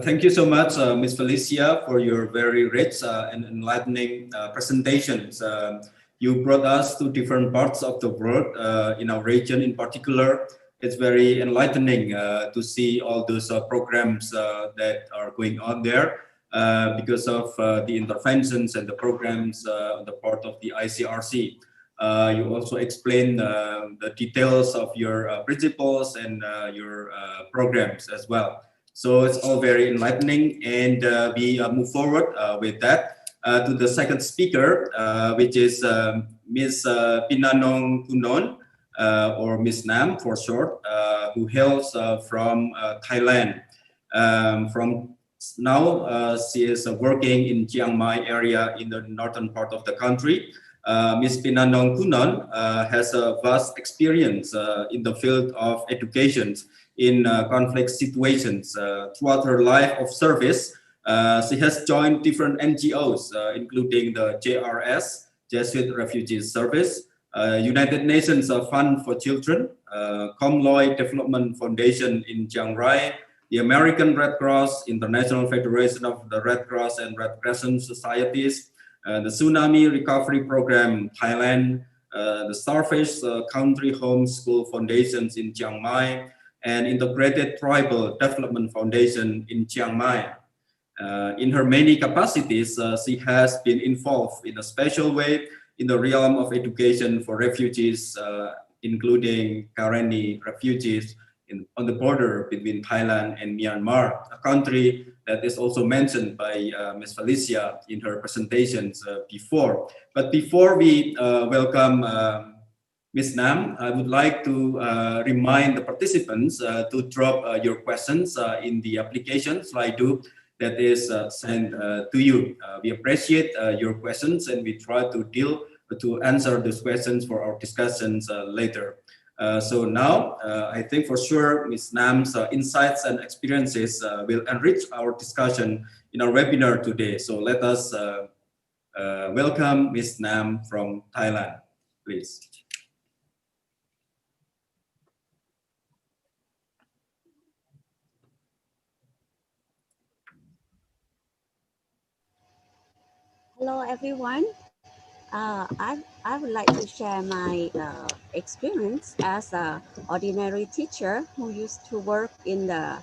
Thank you so much, Ms. Felicia, for your very rich and enlightening presentations. You brought us to different parts of the world, in our region in particular. It's very enlightening to see all those programs that are going on there. because of the interventions and the programs on the part of the ICRC. You also explained the details of your principles and your programs as well. So it's all very enlightening, and we move forward with that to the second speaker, which is Ms. Pinanong Kunon, or Ms. Nam for short, who hails from Thailand. From now, she is working in Chiang Mai area in the northern part of the country. Ms. Pinanong Kunon has a vast experience in the field of education in conflict situations. Throughout her life of service, she has joined different NGOs, including the JRS, Jesuit Refugee Service, United Nations Fund for Children, Komloy Development Foundation in Chiang Rai, the American Red Cross, International Federation of the Red Cross and Red Crescent Societies, the Tsunami Recovery Program Thailand, the Starfish Country Home School Foundations in Chiang Mai, and Integrated Tribal Development Foundation in Chiang Mai. In her many capacities, she has been involved in a special way in the realm of education for refugees, including Karenni refugees on the border between Thailand and Myanmar, a country that is also mentioned by Ms. Felicia in her presentations before. But before we welcome Ms. Nam, I would like to remind the participants to drop your questions in the application Slido that is sent to you. We appreciate your questions, and we try to answer those questions for our discussions later. So now, I think for sure Ms. Nam's insights and experiences will enrich our discussion in our webinar today. So let us welcome Ms. Nam from Thailand, please. Hello, everyone. I would like to share my experience as an ordinary teacher who used to work in the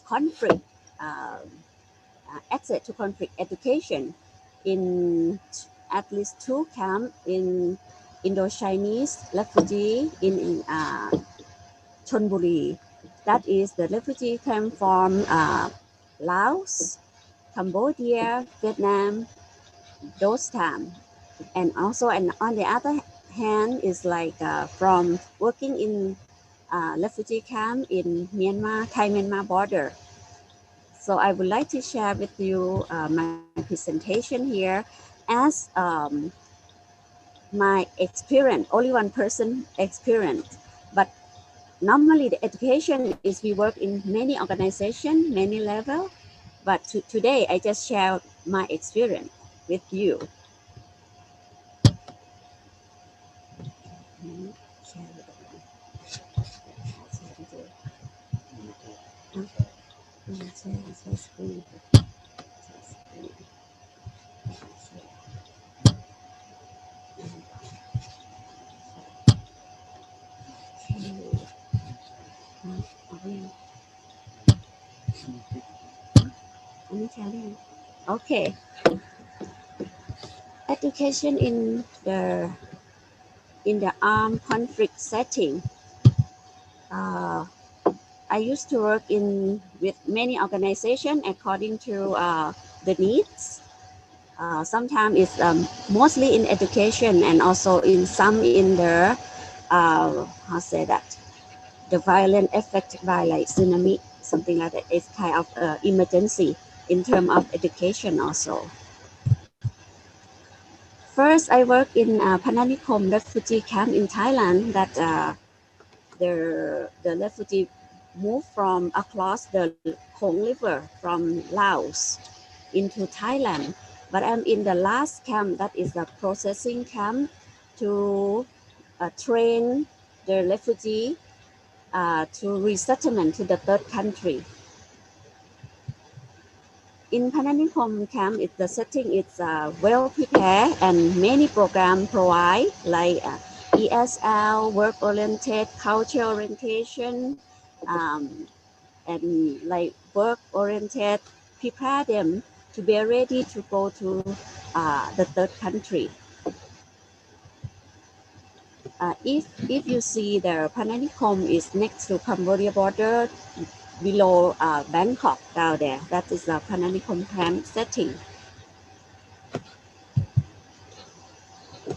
conflict, access to conflict education in at least 2 camps in Indo-Chinese refugee in Chonburi. That is the refugee camp from Laos, Cambodia, Vietnam, those times. And also, and on the other hand, is like from working in refugee camp in Myanmar, Thai-Myanmar border. So I would like to share with you my presentation here as my experience, only one person experience. But normally the education is we work in many organizations, many levels. But today I just share my experience with you. Okay. Education in the armed conflict setting. I used to work with many organizations according to the needs. Sometimes it's mostly in education, and also in some in the how say that, the violent effect by like tsunami, something like that. It's kind of emergency in terms of education also. First, I worked in Pananikom refugee camp in Thailand. That the refugee moved from across the Khong River from Laos into Thailand. But I'm in the last camp, that is the processing camp, to train the refugee to resettlement to the third country. In Pananikom camp, the setting is well prepared, and many programs provide like ESL, work-oriented, culture orientation, and like work-oriented prepare them to be ready to go to the third country. If you see the Pananikom is next to Cambodia border, below Bangkok down there, that is the Pananikom camp setting.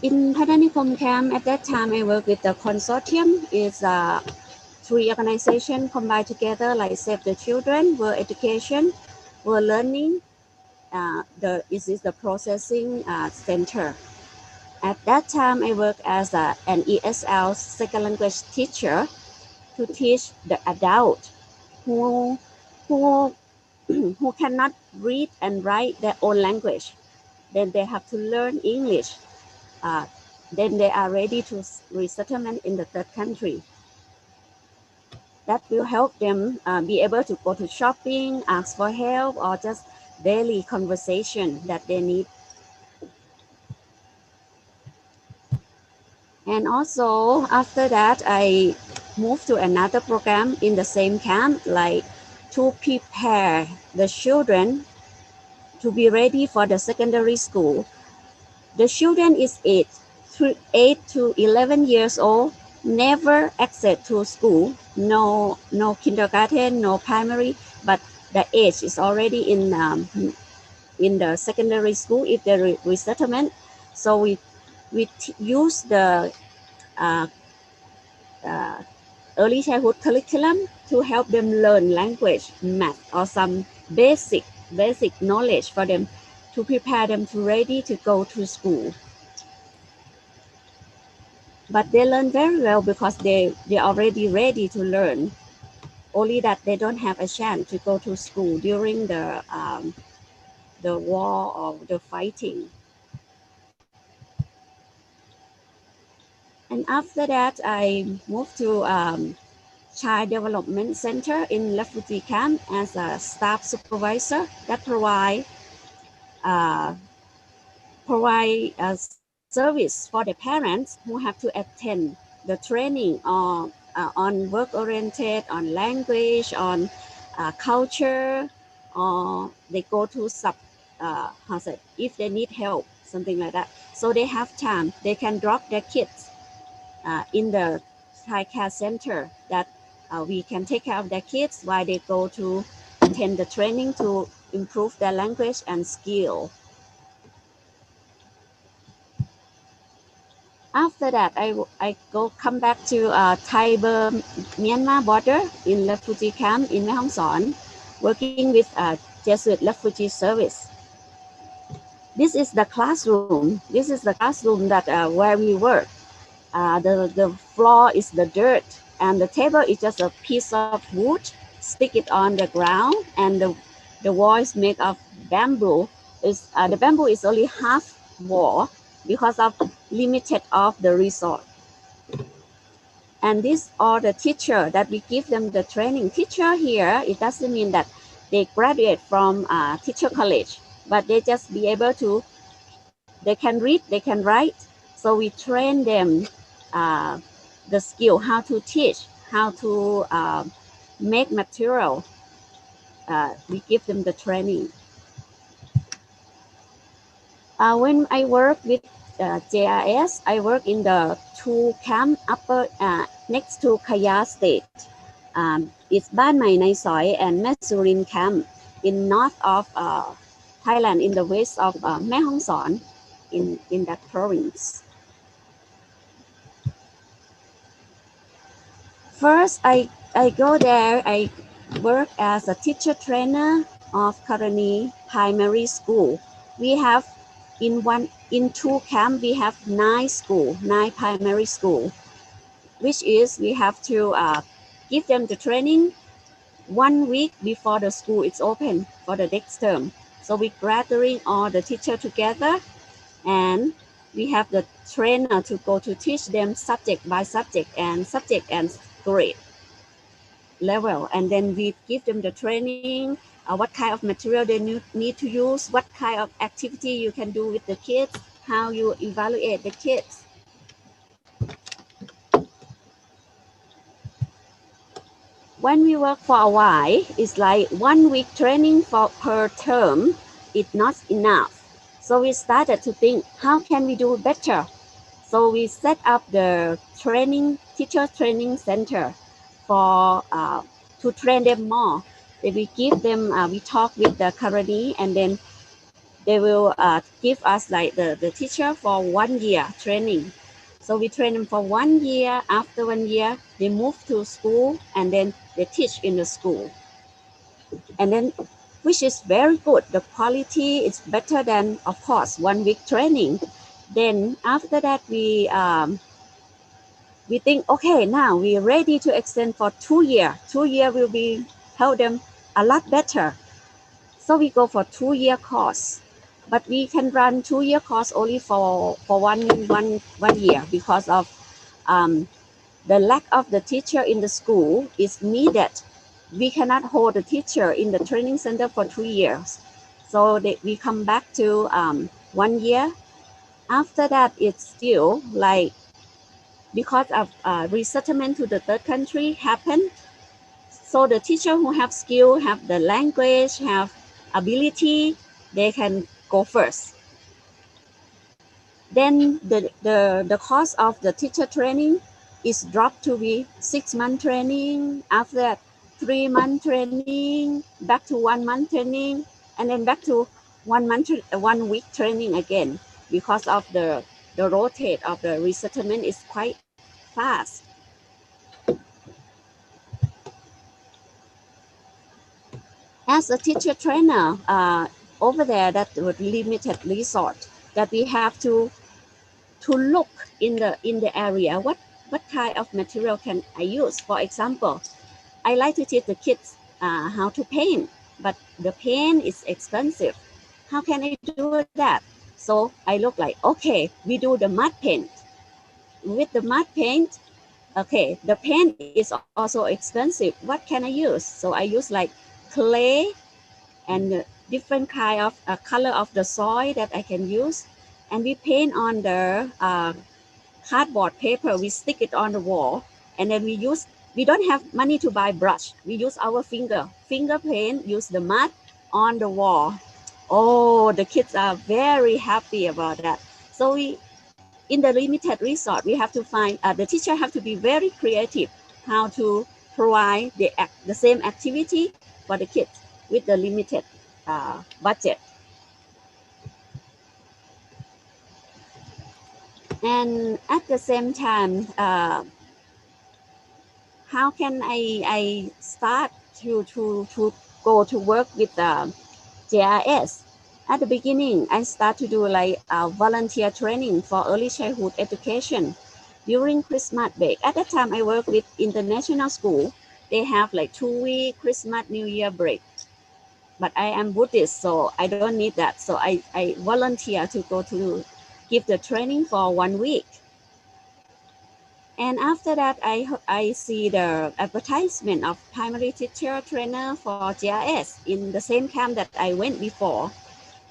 In Pananikom camp at that time, I worked with the consortium. It's 3 organizations combined together, like Save the Children, World Education, World Learning. This is the processing center. At that time, I worked as an ESL second language teacher to teach the adult who cannot read and write their own language. Then they have to learn English. Then they are ready to resettlement in the third country. That will help them be able to go to shopping, ask for help, or just daily conversation that they need. And also after that, I moved to another program in the same camp, like to prepare the children to be ready for the secondary school. The children is 8 to 11 years old, never access to school, no kindergarten, no primary, but the age is already in the secondary school if the resettlement. So we use the early childhood curriculum to help them learn language, math, or some basic knowledge for them to prepare them to ready to go to school. But they learn very well because they're already ready to learn. Only that they don't have a chance to go to school during the war or the fighting. And after that, I moved to Child Development Center in refugee camp as a staff supervisor that provide service for the parents who have to attend the training on work-oriented, on language, on culture, or they go to if they need help, something like that. So they have time, they can drop their kids in the child care center that we can take care of their kids while they go to attend the training to improve their language and skill. After that, I come back to Thai-Myanmar border in refugee camp in Mae Hong Son, working with Jesuit Refugee Service. This is the classroom. This is the classroom that where we work. The floor is the dirt, and the table is just a piece of wood. Stick it on the ground, and the wall is made of bamboo. The bamboo is only half wall because of limited of the resource. And these are the teacher that we give them the training. Teacher here, it doesn't mean that they graduate from teacher college, but they just be able to, they can read, they can write. So we train them the skill, how to teach, how to make material. We give them the training. When I work with JRS, I work in the 2 camp upper next to Khaya State. It's Ban Mai Nai Soi and Mesurin camp in north of Thailand, in the west of Mae Hong Son, in that province. First, I go there, I work as a teacher trainer of Karani Primary School. We have in 2 camp, we have 9 primary school, which is we have to give them the training 1 week before the school is open for the next term. So we gathering all the teachers together, and we have the trainer to go to teach them subject by subject and grade level. And then we give them the training, what kind of material they need to use, what kind of activity you can do with the kids, how you evaluate the kids. when we work for a while, it's like 1 week training per term is not enough. So we started to think, how can we do better? So we set up the teacher training center for to train them more. We give them, we talk with the Karani, and then they will give us like the teacher for 1 year training. So we train them for 1 year. After 1 year, they move to school, and then they teach in the school. And then, which is very good. The quality is better than, of course, 1 week training. Then after that, we think, okay, now we're ready to extend for 2 years. 2 years will be help them a lot better. So we go for 2 year course, but we can run 2 year course only for one year because of the lack of the teacher in the school is needed. We cannot hold the teacher in the training center for 2 years. So we come back to 1 year. After that, it's still like, because of resettlement to the third country happen. So the teacher who have skill, have the language, have ability, they can go first. Then the cost of the teacher training is dropped to be 6-month training, after that 3-month training, back to 1 month training, and then back to 1 week training again, because of the rotate of the resettlement is quite fast. As a teacher trainer, over there, that was limited resource that we have to look in the area. What kind of material can I use? For example, I like to teach the kids how to paint, but the paint is expensive. How can I do that? So I look like, okay, we do the mud paint. With the mud paint, okay, the paint is also expensive. What can I use? So I use like clay and different kind of color of the soil that I can use. And we paint on the cardboard paper. We stick it on the wall, and then we don't have money to buy brush. We use our finger paint, use the mud on the wall. Oh, the kids are very happy about that. So in the limited resource, we have to find, the teacher have to be very creative how to provide the same activity for the kids with the limited budget. And at the same time, how can I start to go to work with JRS? At the beginning, I start to do like volunteer training for early childhood education during Christmas break. At that time, I work with international school. They have like 2-week Christmas, New Year break. But I am Buddhist, so I don't need that. So I volunteer to go to give the training for 1 week. And after that, I see the advertisement of primary teacher trainer for JRS in the same camp that I went before.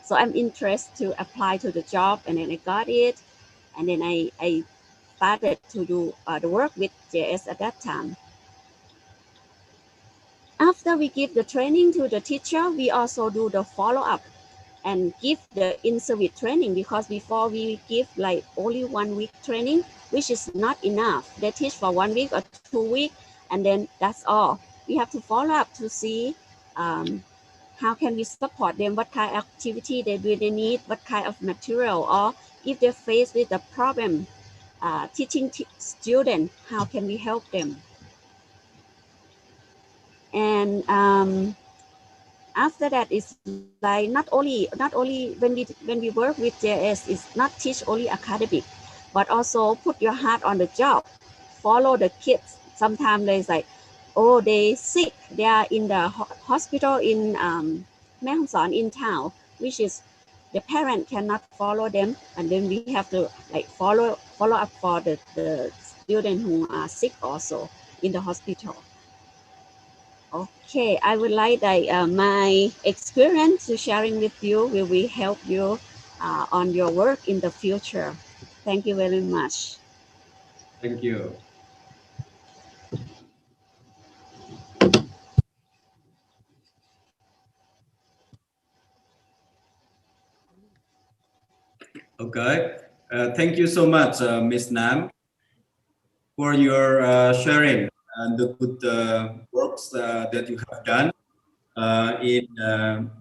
So I'm interested to apply to the job, and then I got it. And then I started to do the work with JRS at that time. After we give the training to the teacher, we also do the follow-up and give the in-service training, because before we give like only 1 week training, which is not enough. They teach for 1 week or 2 weeks, and then that's all. We have to follow up to see how can we support them, what kind of activity they need, what kind of material, or if they're faced with a problem teaching students, how can we help them? And after that, it's like not only when we work with JS, it's not teach only academic, but also put your heart on the job, follow the kids. Sometimes there's like, oh, they sick, they are in the hospital in Mae Hong Son in town, which is the parent cannot follow them, and then we have to like follow up for the students who are sick also in the hospital. Okay, I would like my experience to sharing with you will help you on your work in the future. Thank you very much. Thank you. Okay. Thank you so much, Ms. Nam, for your sharing and the good works that you have done in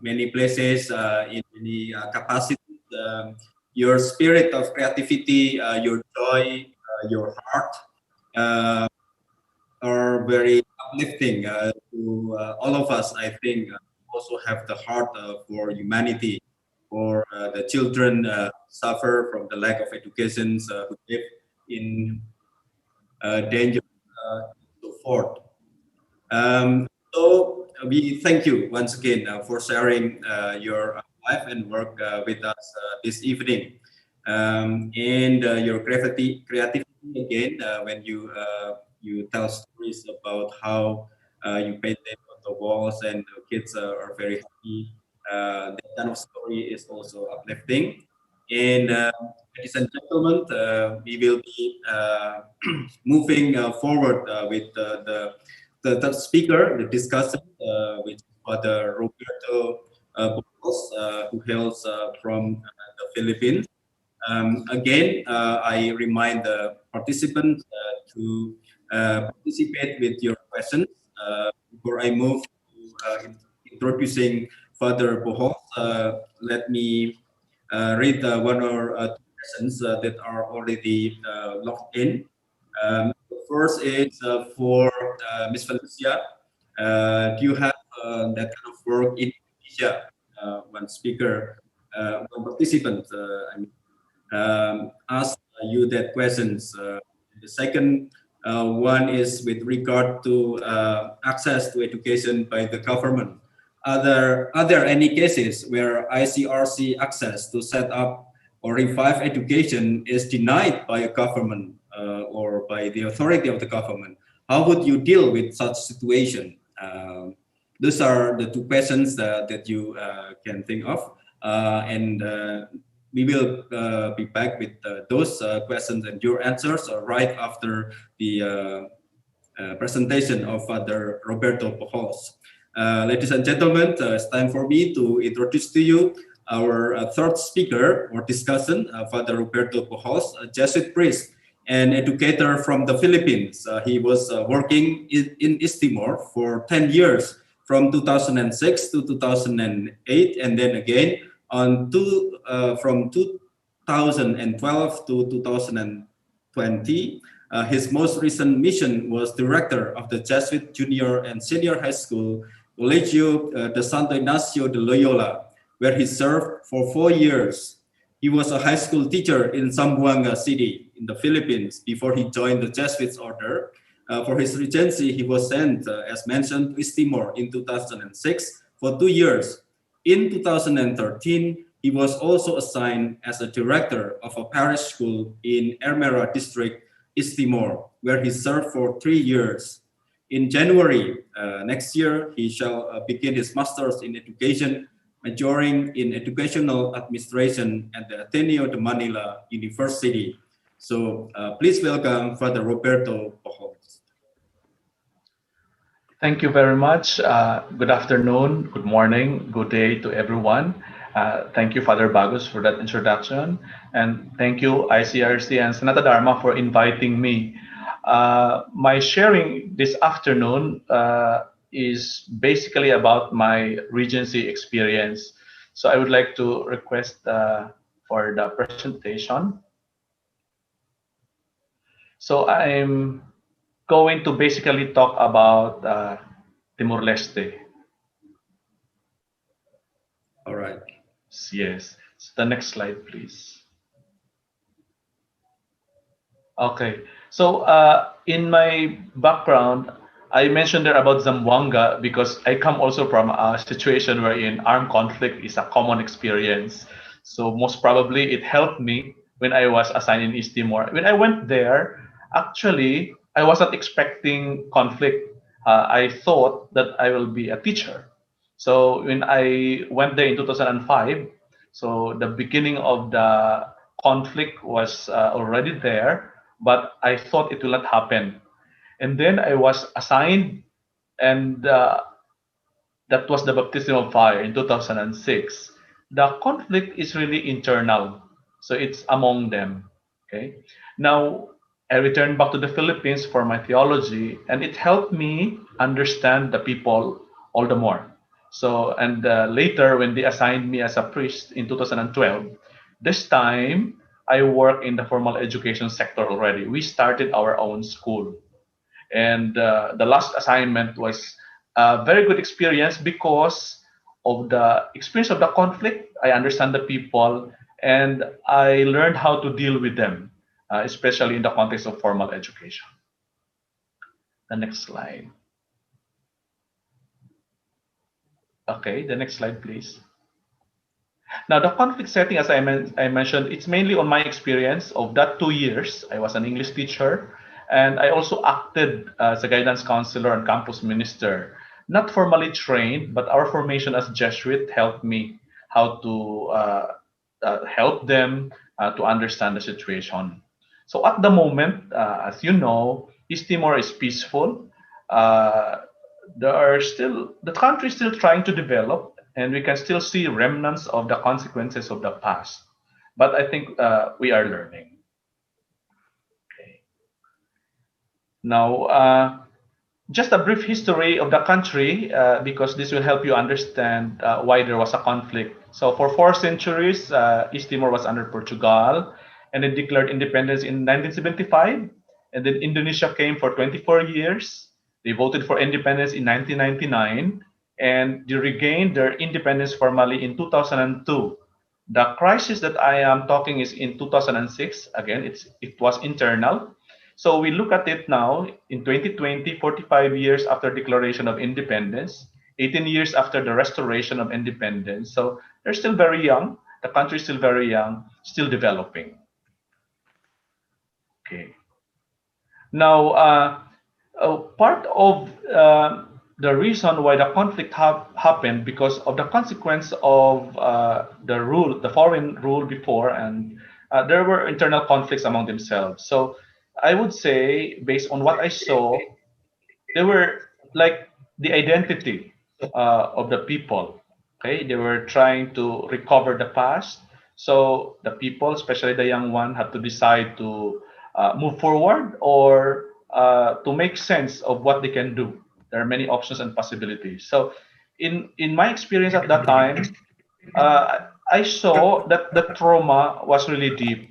many places, in many capacities. Your spirit of creativity, your joy, your heart are very uplifting to all of us. I think also have the heart for humanity, for the children suffer from the lack of education, who live in danger, and so forth. So we thank you once again for sharing your life and work with us this evening, and your creativity again when you tell stories about how you painted on the walls and the kids are very happy. That kind of story is also uplifting. And ladies and gentlemen, we will be moving forward with the third speaker, the discussant, which is Father Roberto Boros, who hails from the Philippines. Again, I remind the participants to participate with your questions. Before I move to introducing Father Bohos, let me read one or two questions that are already logged in. The first is for Ms. Felicia. Do you have that kind of work in Indonesia? One speaker, one participant, ask you that questions. The second one is with regard to access to education by the government. Are there any cases where ICRC access to set up or revive education is denied by a government or by the authority of the government? How would you deal with such situation? Those are the two questions that you can think of. And we will be back with those questions and your answers right after the presentation of Father Roberto Bohos. Ladies and gentlemen, it's time for me to introduce to you our third speaker or discussant, Father Roberto Bohos, a Jesuit priest and educator from the Philippines. He was working in East Timor for 10 years, from 2006 to 2008, and then again from 2012 to 2020. His most recent mission was director of the Jesuit Junior and Senior High School, Colegio de Santo Ignacio de Loyola, where he served for 4 years. He was a high school teacher in Zamboanga City in the Philippines before he joined the Jesuits order. For his regency, he was sent, as mentioned, to East Timor in 2006 for 2 years. In 2013, he was also assigned as a director of a parish school in Ermera district, East Timor, where he served for 3 years. In January next year, he shall begin his master's in education, majoring in educational administration at the Ateneo de Manila University. So please welcome Father Roberto Bohos. Thank you very much. Good afternoon, good morning, good day to everyone. Thank you, Father Bagos, for that introduction. And thank you, ICRC and Sanata Dharma, for inviting me. My sharing this afternoon is basically about my Regency experience. So I would like to request for the presentation. So I'm going to basically talk about Timor-Leste. All right. Yes. So the next slide, please. Okay. So in my background, I mentioned there about Zamboanga because I come also from a situation wherein armed conflict is a common experience. So most probably it helped me when I was assigned in East Timor. When I went there, actually, I wasn't expecting conflict. I thought that I will be a teacher. So when I went there in 2005, so the beginning of the conflict was already there, but I thought it will not happen. And then I was assigned, and that was the baptism of fire in 2006. The conflict is really internal. So it's among them. Okay. Now I returned back to the Philippines for my theology, and it helped me understand the people all the more. So, and later when they assigned me as a priest in 2012, this time I work in the formal education sector already. We started our own school. And the last assignment was a very good experience because of the experience of the conflict. I understand the people and I learned how to deal with them, especially in the context of formal education. The next slide. Okay, the next slide, please. Now, the conflict setting, as I mentioned, it's mainly on my experience of that 2 years. I was an English teacher, and I also acted as a guidance counselor and campus minister. Not formally trained, but our formation as Jesuit helped me how to help them to understand the situation. So at the moment, as you know, East Timor is peaceful. The country is still trying to develop, and we can still see remnants of the consequences of the past. But I think we are learning. Okay. Now, just a brief history of the country, because this will help you understand why there was a conflict. So for 4 centuries, East Timor was under Portugal, and it declared independence in 1975. And then Indonesia came for 24 years. They voted for independence in 1999, and they regained their independence formally in 2002. The crisis that I am talking is in 2006. Again, it was internal. So we look at it now in 2020, 45 years after declaration of independence, 18 years after the restoration of independence. So they're still very young. The country is still very young, still developing. Okay. Now, part of the reason why the conflict happened because of the consequence of the foreign rule before, and there were internal conflicts among themselves. So I would say, based on what I saw, they were like the identity of the people. Okay, they were trying to recover the past. So the people, especially the young one, had to decide to move forward or to make sense of what they can do. There are many options and possibilities. So, in my experience at that time, I saw that the trauma was really deep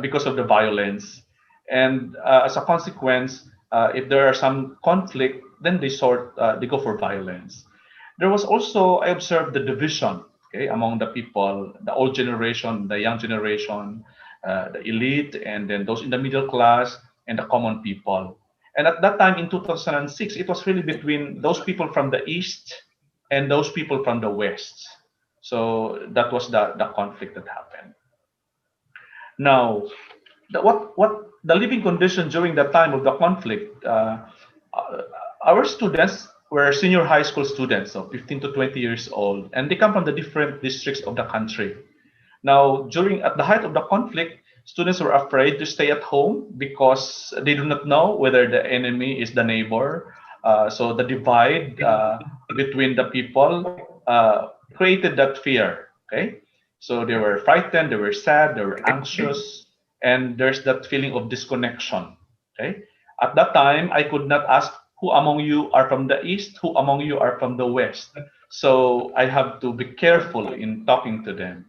because of the violence, and as a consequence, if there are some conflict, then they go for violence. There was also, I observed the division, okay, among the people, the old generation, the young generation, the elite, and then those in the middle class and the common people. And at that time in 2006, it was really between those people from the East and those people from the West. So that was the conflict that happened. Now, what the living condition during the time of the conflict, our students were senior high school students, so 15 to 20 years old, and they come from the different districts of the country. Now, at the height of the conflict, students were afraid to stay at home because they do not know whether the enemy is the neighbor. So the divide between the people created that fear. Okay, so they were frightened, they were sad, they were anxious, and there's that feeling of disconnection. Okay, at that time, I could not ask who among you are from the East, who among you are from the West. So I have to be careful in talking to them.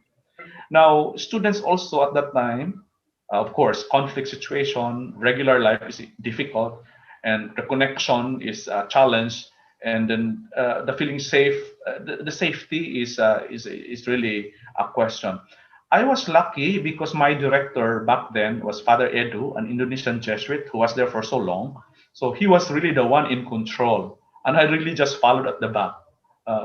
Now, students also at that time, of course, conflict situation, regular life is difficult, and the connection is a challenge, and then the feeling safe, the safety is really a question. I was lucky because my director back then was Father Edu, an Indonesian Jesuit who was there for so long. So he was really the one in control, and I really just followed at the back.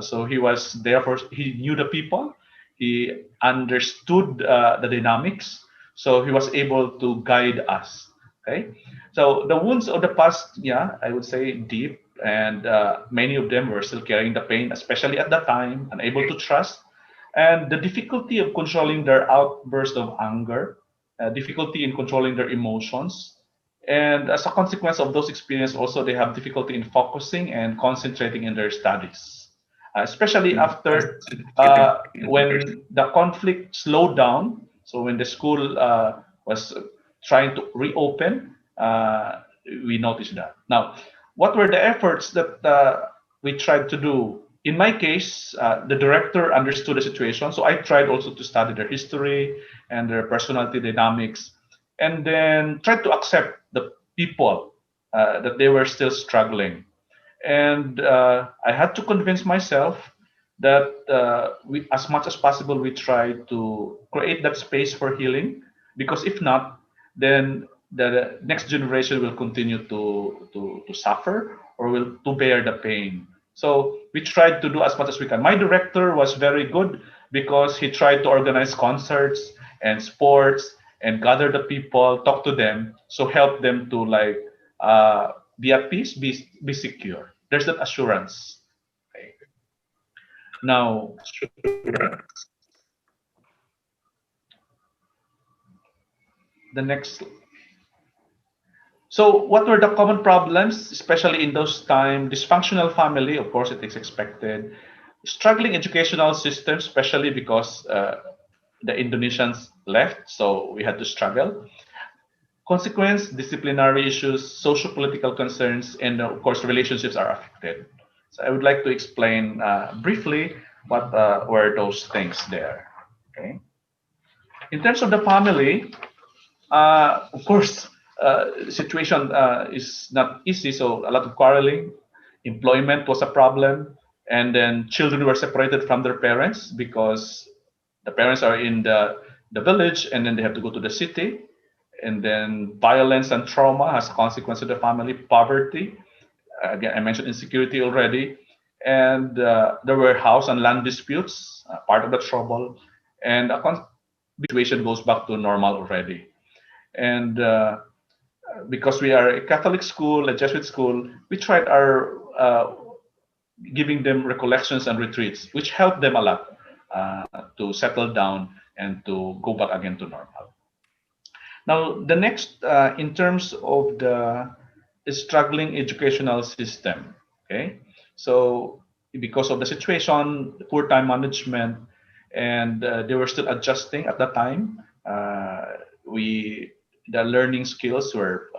So he was there he knew the people, he understood the dynamics, so he was able to guide us. Okay, so the wounds of the past, yeah, I would say deep, and many of them were still carrying the pain, especially at that time, unable to trust, and the difficulty of controlling their outburst of anger, difficulty in controlling their emotions, and as a consequence of those experiences, also they have difficulty in focusing and concentrating in their studies, especially after when the conflict slowed down. So when the school was trying to reopen, we noticed that. Now, what were the efforts that we tried to do? In my case, the director understood the situation, so I tried also to study their history and their personality dynamics, and then tried to accept the people that they were still struggling. And I had to convince myself that we, as much as possible, we try to create that space for healing, because if not, then the next generation will continue to suffer or will to bear the pain. So we tried to do as much as we can. My director was very good because he tried to organize concerts and sports and gather the people, talk to them, so help them to like be at peace, be secure. There's that assurance. Okay. Now, the next. So what were the common problems, especially in those times? Dysfunctional family, of course, it is expected. Struggling educational system, especially because the Indonesians left, so we had to struggle. Consequence, disciplinary issues, social-political concerns, and of course, relationships are affected. So I would like to explain briefly what were those things there. Okay. In terms of the family, of course, situation is not easy. So a lot of quarreling, employment was a problem, and then children were separated from their parents because the parents are in the village, and then they have to go to the city. And then violence and trauma has consequences to the family. Poverty, again, I mentioned insecurity already, and there were house and land disputes, part of the trouble, and a situation goes back to normal already. And because we are a Catholic school, a Jesuit school, we tried our giving them recollections and retreats, which helped them a lot to settle down and to go back again to normal. Now, the next, in terms of the struggling educational system, okay? So because of the situation, poor time management, and they were still adjusting at that time, the learning skills were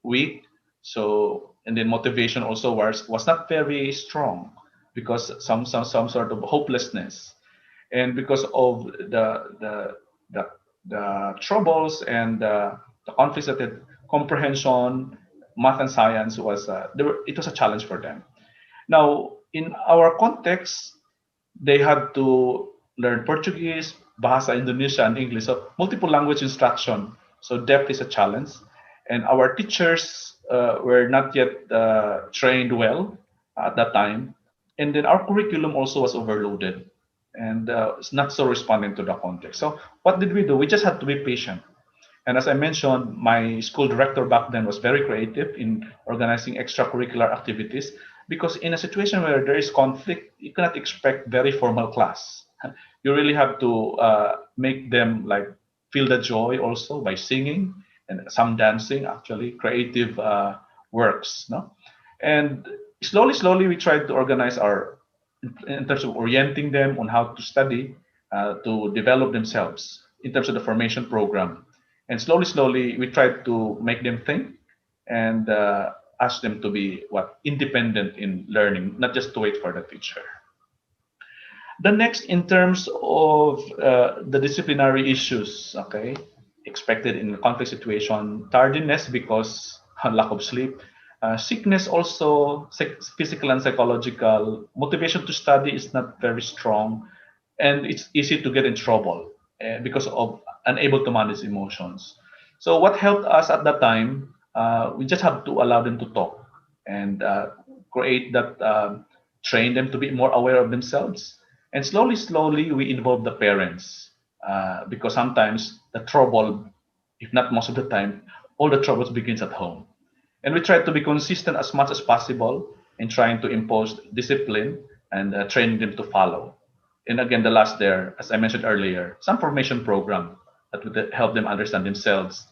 weak. So, and then motivation also was not very strong because some sort of hopelessness, and because of the troubles and the conflicts that had comprehension, math and science was it was a challenge for them. Now, in our context, they had to learn Portuguese, Bahasa Indonesia, and English, so multiple language instruction. So depth is a challenge, and our teachers were not yet trained well at that time, and then our curriculum also was overloaded, and it's not so responding to the context. So what did we do? We just had to be patient. And as I mentioned, my school director back then was very creative in organizing extracurricular activities, because in a situation where there is conflict, you cannot expect very formal class. You really have to make them like feel the joy also by singing and some dancing, actually creative works. No, and slowly we tried to organize our in terms of orienting them on how to study, to develop themselves in terms of the formation program, and slowly we tried to make them think and ask them to be independent in learning, not just to wait for the teacher. The next, in terms of the disciplinary issues, okay, expected in a conflict situation, tardiness because lack of sleep, sickness also, physical and psychological, motivation to study is not very strong, and it's easy to get in trouble because of unable to manage emotions. So what helped us at that time, we just have to allow them to talk and create that, train them to be more aware of themselves. And slowly, we involve the parents because sometimes the trouble, if not most of the time, all the troubles begins at home. And we try to be consistent as much as possible in trying to impose discipline and training them to follow. And again, the last there, as I mentioned earlier, some formation program that would help them understand themselves,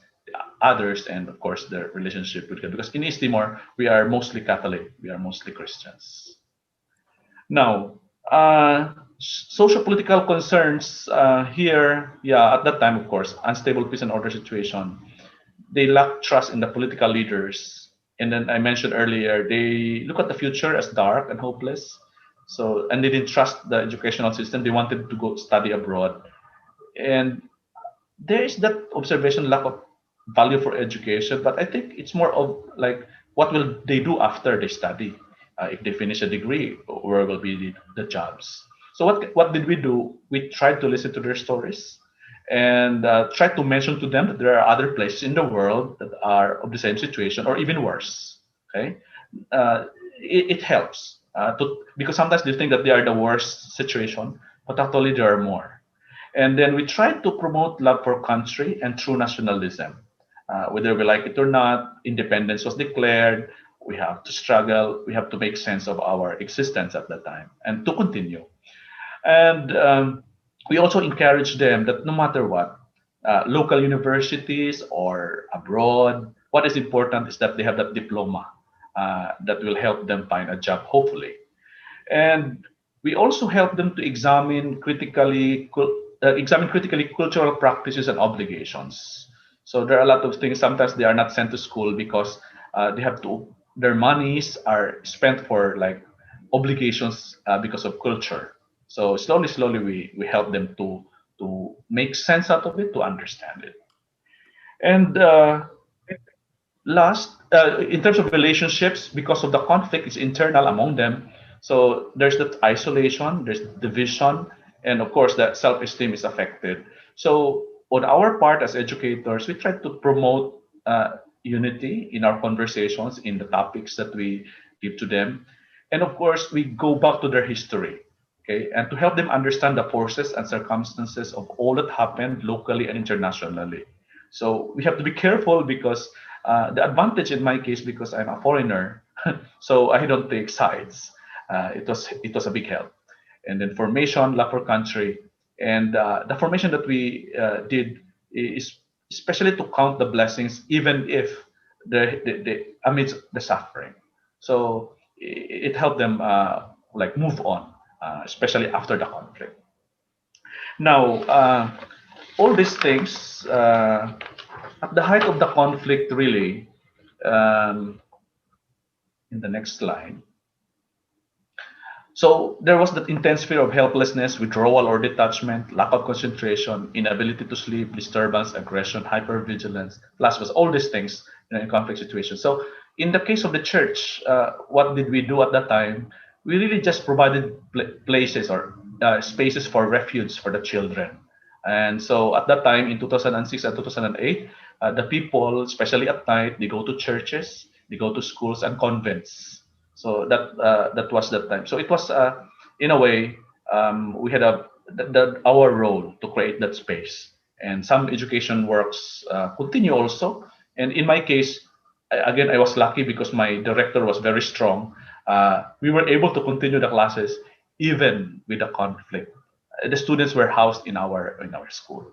others, and of course their relationship with God. Because in East Timor, we are mostly Catholic, we are mostly Christians. Now, Social-political concerns here, yeah, at that time, of course, unstable peace and order situation. They lack trust in the political leaders. And then I mentioned earlier, they look at the future as dark and hopeless. So, and they didn't trust the educational system. They wanted to go study abroad. And there is that observation, lack of value for education, but I think it's more of like, what will they do after they study? If they finish a degree, where will be the jobs? So what did we do? We tried to listen to their stories and try to mention to them that there are other places in the world that are of the same situation or even worse. Okay, it helps because sometimes they think that they are the worst situation, but actually there are more. And then we try to promote love for country and true nationalism. Whether we like it or not, independence was declared. We have to struggle. We have to make sense of our existence at that time and to continue. And we also encourage them that no matter what, local universities or abroad, what is important is that they have that diploma that will help them find a job, hopefully. And we also help them to examine critically cultural practices and obligations. So there are a lot of things. Sometimes they are not sent to school because they have to. Their monies are spent for like obligations because of culture. So slowly, we help them to make sense out of it, to understand it. And last, in terms of relationships, because of the conflict is internal among them, so there's that isolation, there's division, and of course that self-esteem is affected. So on our part as educators, we try to promote unity in our conversations, in the topics that we give to them. And of course, we go back to their history, okay, and to help them understand the forces and circumstances of all that happened locally and internationally. So we have to be careful because the advantage in my case, because I'm a foreigner, so I don't take sides. It was a big help. And then formation, love for country, and the formation that we did is especially to count the blessings, even if the amidst the suffering. So it helped them like move on, especially after the conflict. Now, all these things at the height of the conflict, really, in the next slide. So there was that intense fear of helplessness, withdrawal or detachment, lack of concentration, inability to sleep, disturbance, aggression, hypervigilance, plus was all these things in conflict situations. So in the case of the church, what did we do at that time? We really just provided places or spaces for refuge for the children. And so at that time, in 2006 and 2008, the people, especially at night, they go to churches, they go to schools and convents. So that was that time. So it was in a way we had our role to create that space, and some education works continue also. And in my case, again, I was lucky because my director was very strong. We were able to continue the classes even with the conflict. The students were housed in our school.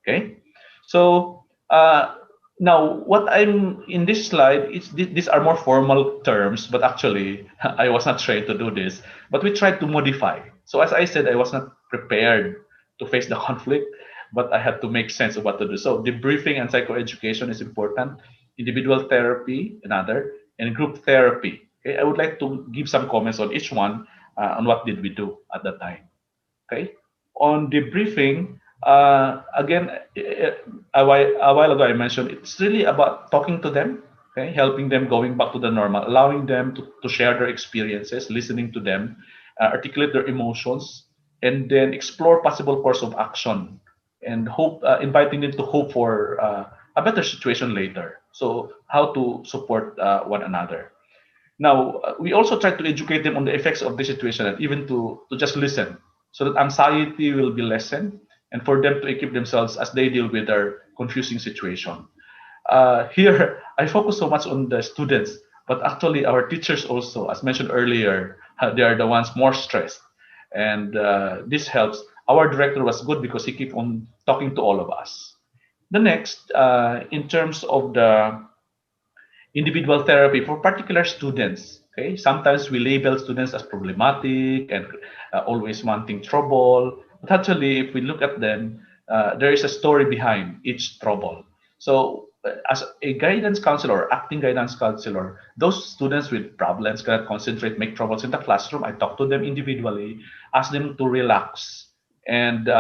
Okay, so now what I'm in this slide, these are more formal terms, but actually I was not trained to do this. But we tried to modify. So as I said, I was not prepared to face the conflict, but I had to make sense of what to do. So debriefing and psychoeducation is important. Individual therapy, another, and group therapy. Okay, I would like to give some comments on each one on what did we do at that time. Okay, on debriefing, again, a while ago I mentioned it's really about talking to them, okay, helping them going back to the normal, allowing them to share their experiences, listening to them, articulate their emotions, and then explore possible course of action, and hope, inviting them to hope for a better situation later. So how to support one another. Now, we also try to educate them on the effects of the situation and even to just listen so that anxiety will be lessened and for them to equip themselves as they deal with their confusing situation. Here, I focus so much on the students, but actually our teachers also, as mentioned earlier, they are the ones more stressed. And this helps. Our director was good because he kept on talking to all of us. The next, in terms of the individual therapy for particular students, Okay, sometimes we label students as problematic and always wanting trouble. But actually, if we look at them, there is a story behind each trouble. So, as a guidance counselor, acting guidance counselor, those students with problems cannot concentrate, make troubles in the classroom. I talk to them individually, ask them to relax, and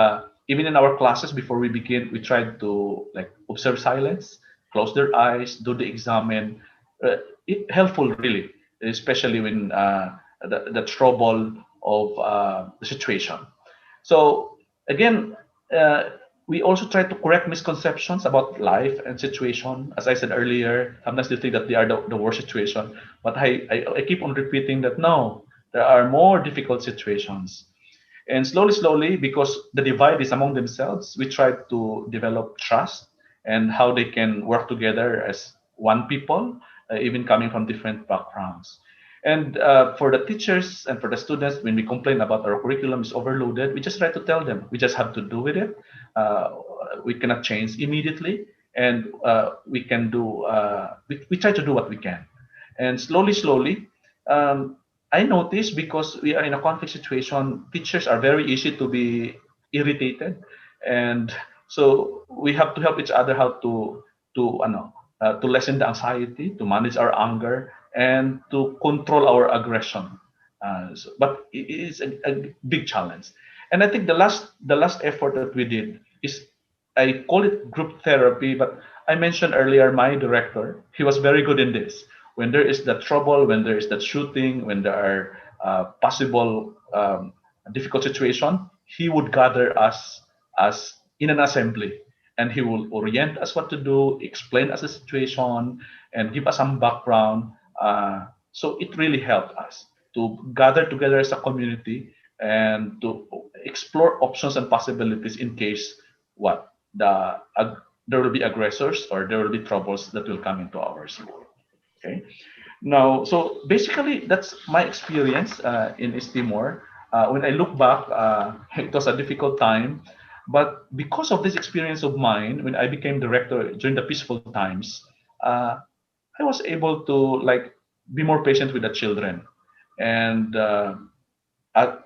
even in our classes before we begin, we try to like observe silence, close their eyes, do the examine. It helpful really, especially when the trouble of the situation. So again, we also try to correct misconceptions about life and situation. As I said earlier, sometimes they think that they are the worst situation, but I keep on repeating that no, there are more difficult situations. And slowly, because the divide is among themselves, we try to develop trust and how they can work together as one people, even coming from different backgrounds. And for the teachers and for the students, when we complain about our curriculum is overloaded, we just try to tell them we just have to do with it. We cannot change immediately, and we can do. We try to do what we can, and slowly, um, I noticed because we are in a conflict situation, teachers are very easy to be irritated, and so we have to help each other how to lessen the anxiety, to manage our anger, and to control our aggression. But it is a big challenge, and I think the last effort that we did is I call it group therapy, but I mentioned earlier my director. He was very good in this. When there is that trouble, when there is that shooting, when there are possible difficult situation, he would gather us as in an assembly, and he will orient us what to do, explain us the situation, and give us some background. So it really helped us to gather together as a community and to explore options and possibilities in case what there will be aggressors or there will be troubles that will come into our school. Okay. Now, so basically, that's my experience in East Timor. When I look back, it was a difficult time, but because of this experience of mine, when I became director during the peaceful times, I was able to like be more patient with the children, and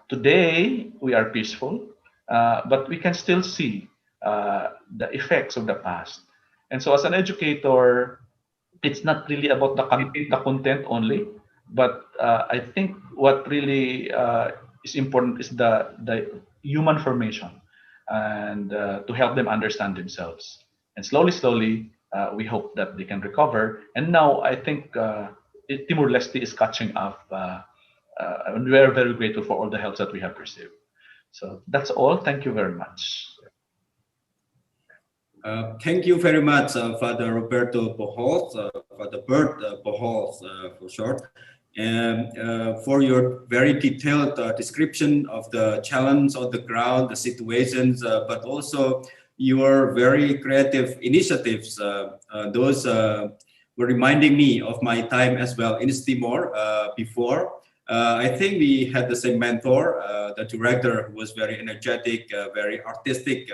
today we are peaceful, but we can still see the effects of the past. And so, as an educator, it's not really about the content only, but I think what really is important is the human formation and to help them understand themselves. And slowly, we hope that they can recover. And now I think Timor Leste is catching up, and we are very grateful for all the help that we have received. So that's all. Thank you very much. Thank you very much, Father Roberto Pujols, Father Bert Pujols for short, and for your very detailed description of the challenge on the ground, the situations, but also your very creative initiatives. Those were reminding me of my time as well in East Timor before. I think we had the same mentor, the director, who was very energetic, very artistic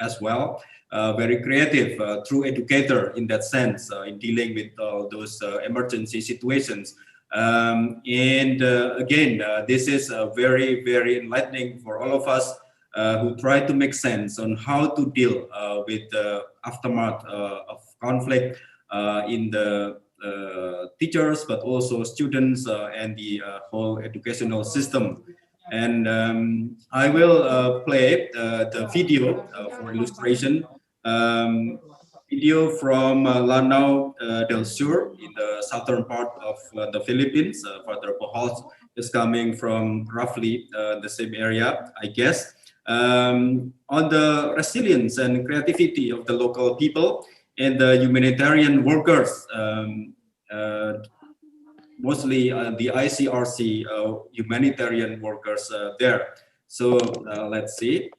as well. Very creative, true educator in that sense, in dealing with all those emergency situations. Again, this is very, very enlightening for all of us who try to make sense on how to deal with the aftermath of conflict in the teachers, but also students and the whole educational system. And I will play the video for illustration. Video from Lanao del Sur in the southern part of the Philippines. Father Pujols is coming from roughly the same area, I guess. On the resilience and creativity of the local people and the humanitarian workers, mostly the ICRC humanitarian workers there. So let's see.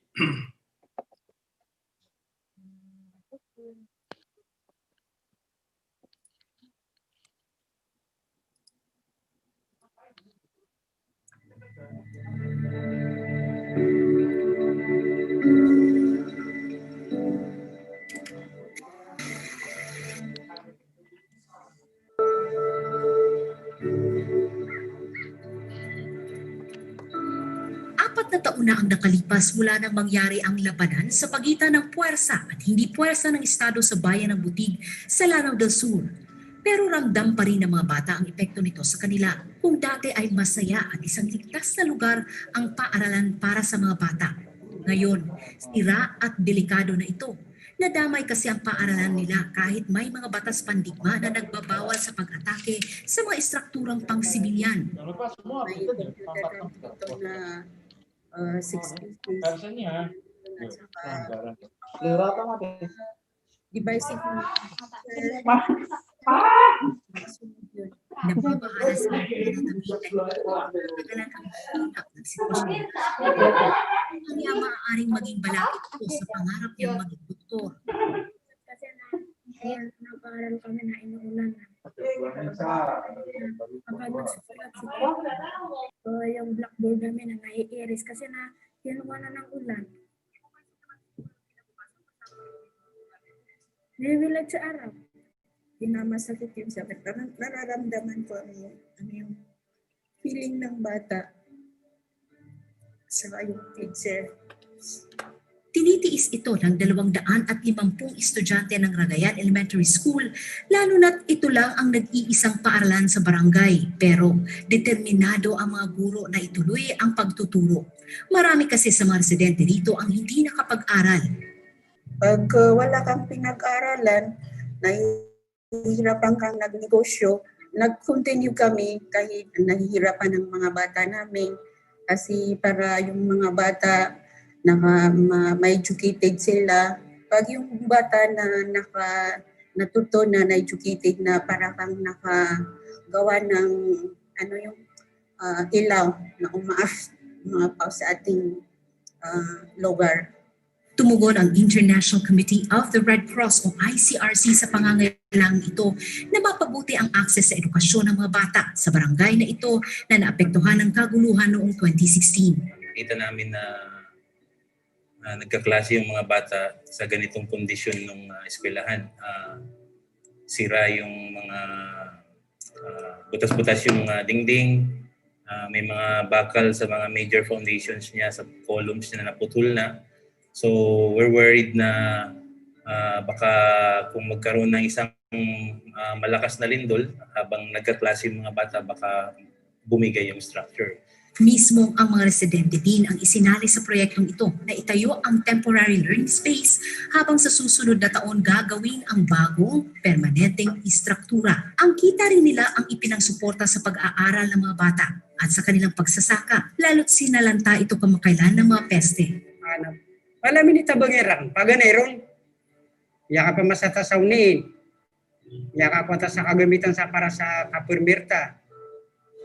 4 na taon na ang nakalipas mula nang mangyari ang labanan sa pagitan ng puwersa at hindi puwersa ng Estado sa bayan ng Butig sa Lanao del Sur. Pero ramdam pa rin ng mga bata ang epekto nito sa kanila. Kung dati ay masaya at isang ligtas na lugar ang paaralan para sa mga bata, ngayon, sira at delikado na ito. Nadamay kasi ang paaralan nila kahit may mga batas pandigma na nagbabawal sa pag-atake sa mga estrukturang pang-sibilyan. May computer dito na 6 pieces at saka device Nababahala sa mga pinatamitan ang hirap ng sitwasyon. Kaya maaaring maging balakid ito sa pangarap niyang maging doktor. kasi nag-aaral kami na inuulan na. Kapag nagsusulat yung blackboard namin na nai-iris kasi na kinuha na ng ulan. Niwilag sa araw. Pinamasakit yung sakit. Nararamdaman ko ano yung feeling ng bata sa yung teacher. Tinitiis ito ng 250 estudyante ng Ragayan Elementary School, lalo na't ito lang ang nag-iisang paaralan sa barangay. Pero determinado ang mga guro na ituloy ang pagtuturo. Marami kasi sa mga residente rito ang hindi nakapag-aral. Pag wala kang pinag-aralan, nahihirapan kang nagnegosyo, nag-continue kami kahit nahihirapan ng mga bata namin. Kasi para yung mga bata ma-educated sila. Pag yung bata na natuto na na-educated na para kang nakagawa ng ilaw na umaaf sa ating lugar. Tumugon ang International Committee of the Red Cross o ICRC sa pangangailangan ito na mapabuti ang akses sa edukasyon ng mga bata sa barangay na ito na naapektuhan ng kaguluhan noong 2016. Kita namin na nagkaklase yung mga bata sa ganitong kondisyon ng eskwelahan. Sira yung mga butas-butas yung dingding, may mga bakal sa mga major foundations niya, sa columns niya na naputol na. So we're worried na baka kung magkaroon ng isang malakas na lindol habang nagkaklase yung mga bata, baka bumigay yung structure. Mismo ang mga residente din ang isinali sa proyektong ito na itayo ang temporary learning space habang sa susunod na taon gagawin ang bagong permanenteng istruktura. Ang kita rin nila ang ipinangsuporta sa pag-aaral ng mga bata at sa kanilang pagsasaka, lalo't sinalanta ito kamakailan ng mga peste. Malamin ita bangerang, paganerong, yaka pa masata sa unin, yaka pa sa kagamitan sa para sa kapurmirta,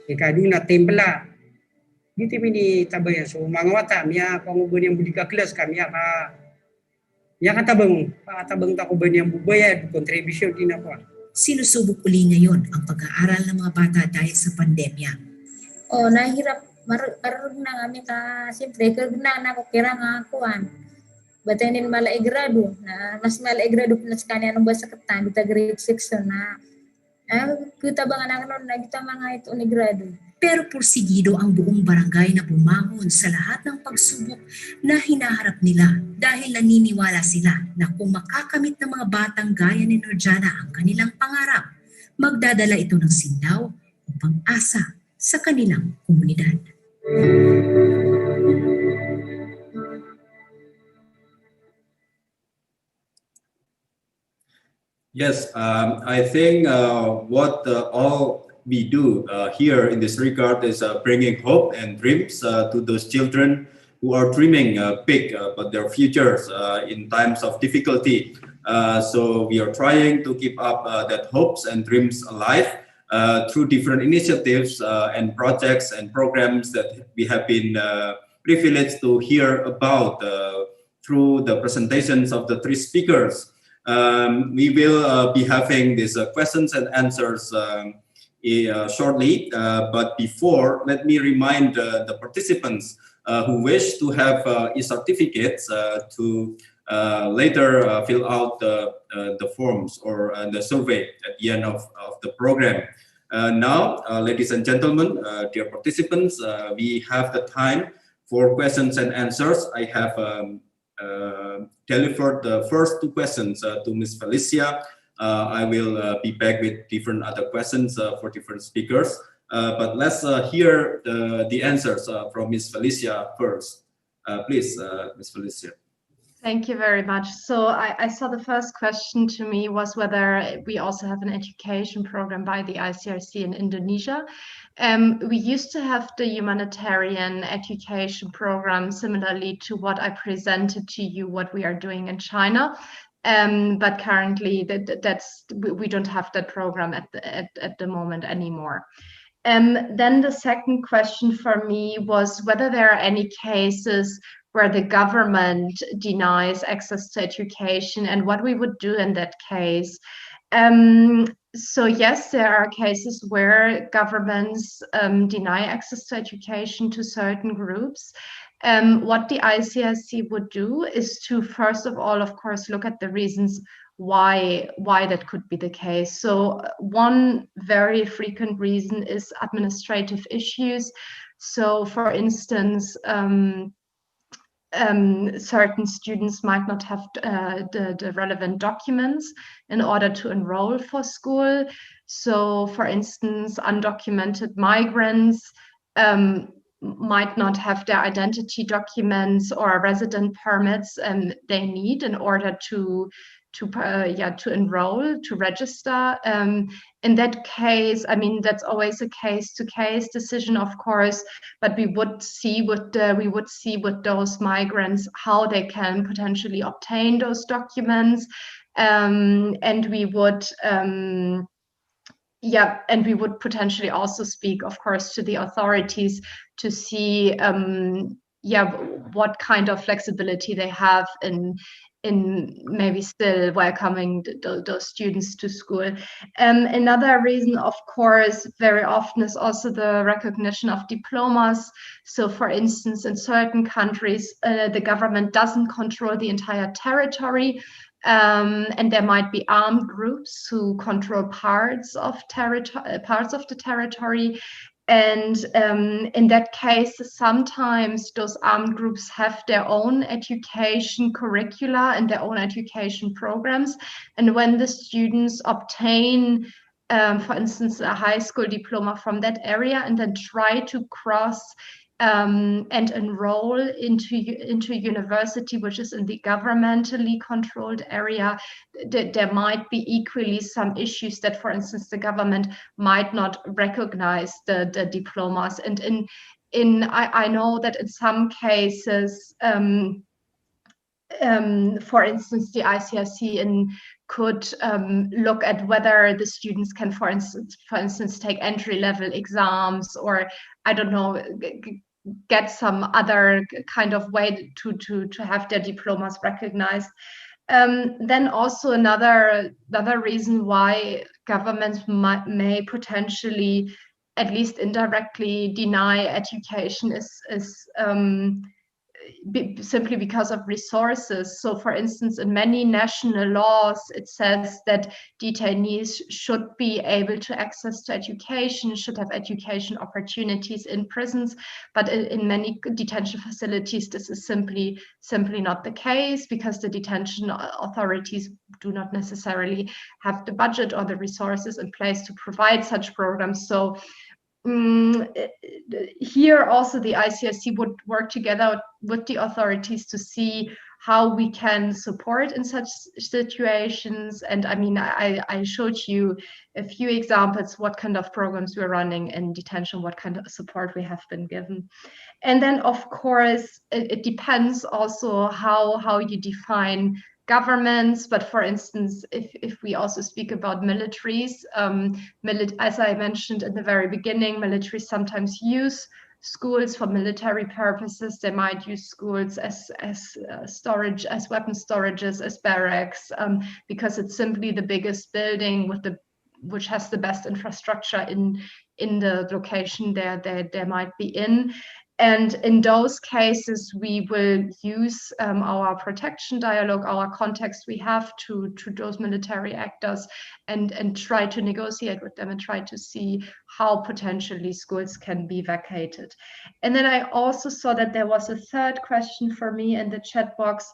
ikaduna tembla, dito mini tabayan. So mga wata, miya pangubon yung budika kelas kami, yaka tabang tako ba niyang bubayad, contribution din ako. Sinusubok uli ngayon ang pag-aaral ng mga bata dahil sa pandemya. Nahirap, marunong na kami siyempre, kag na ako kira nga akuan. Batanin malaigrado na mas malaigrado na sa kanya nung basa katan kita grade 6 na kita ba nga noon na kita mga ito ni grado. Pero pursigido ang buong barangay na bumangon sa lahat ng pagsubok na hinaharap nila dahil naniniwala sila na kung makakamit ng mga batang gaya ni Norjana ang kanilang pangarap, magdadala ito ng sindaw o pang-asa sa kanilang komunidad. Yes, I think what all we do here in this regard is bringing hope and dreams to those children who are dreaming big about their futures in times of difficulty. So we are trying to keep up that hopes and dreams alive through different initiatives and projects and programs that we have been privileged to hear about through the presentations of the three speakers. We will be having these questions and answers shortly, but before, let me remind the participants who wish to have e-certificates to later fill out the forms or the survey at the end of the program. Now, ladies and gentlemen, dear participants, we have the time for questions and answers, I have delivered the first two questions to Ms. Felicia. I will be back with different other questions for different speakers. But let's hear the answers from Ms. Felicia first. Please, Ms. Felicia. Thank you very much. So I saw the first question to me was whether we also have an education program by the ICRC in Indonesia. We used to have the humanitarian education program similarly to what I presented to you, what we are doing in China. But currently we don't have that program at the moment anymore. Then the second question for me was whether there are any cases where the government denies access to education and what we would do in that case. So yes, there are cases where governments deny access to education to certain groups. What the ICRC would do is to, first of all, of course, look at the reasons why that could be the case. So one very frequent reason is administrative issues. So for instance, certain students might not have the relevant documents in order to enroll for school. So for instance, undocumented migrants might not have their identity documents or resident permits they need in order to enroll, to register. In that case, I mean, that's always a case-to-case decision, of course, but we would see with those migrants how they can potentially obtain those documents, and we would potentially also speak, of course, to the authorities to see what kind of flexibility they have in maybe still welcoming those students to school. Another reason, of course, very often is also the recognition of diplomas. So for instance, in certain countries, the government doesn't control the entire territory, and there might be armed groups who control parts of the territory. And in that case, sometimes those armed groups have their own education curricula and their own education programs. And when the students obtain, for instance, a high school diploma from that area and then try to cross and enroll into university, which is in the governmentally controlled area, there might be equally some issues that, for instance, the government might not recognize the diplomas. And I know that in some cases, for instance, the ICRC could look at whether the students can, for instance, take entry-level exams, or I don't know, get some other kind of way to have their diplomas recognized. Then also another reason why governments may potentially, at least indirectly, deny education is simply because of resources. So for instance, in many national laws, it says that detainees should be able to access to education, should have education opportunities in prisons, but in many detention facilities, this is simply not the case, because the detention authorities do not necessarily have the budget or the resources in place to provide such programs. So here also the ICRC would work together with the authorities to see how we can support in such situations. And I mean, I showed you a few examples, what kind of programs we're running in detention, what kind of support we have been given. And then, of course, it depends also how you define governments. But for instance, if we also speak about militaries, as I mentioned in the very beginning, militaries sometimes use schools for military purposes. They might use schools as storage, as weapon storages, as barracks, because it's simply the biggest building which has the best infrastructure in the location they might be in. And in those cases, we will use our protection dialogue, our context we have to those military actors, and try to negotiate with them and try to see how potentially schools can be vacated. And then I also saw that there was a third question for me in the chat box,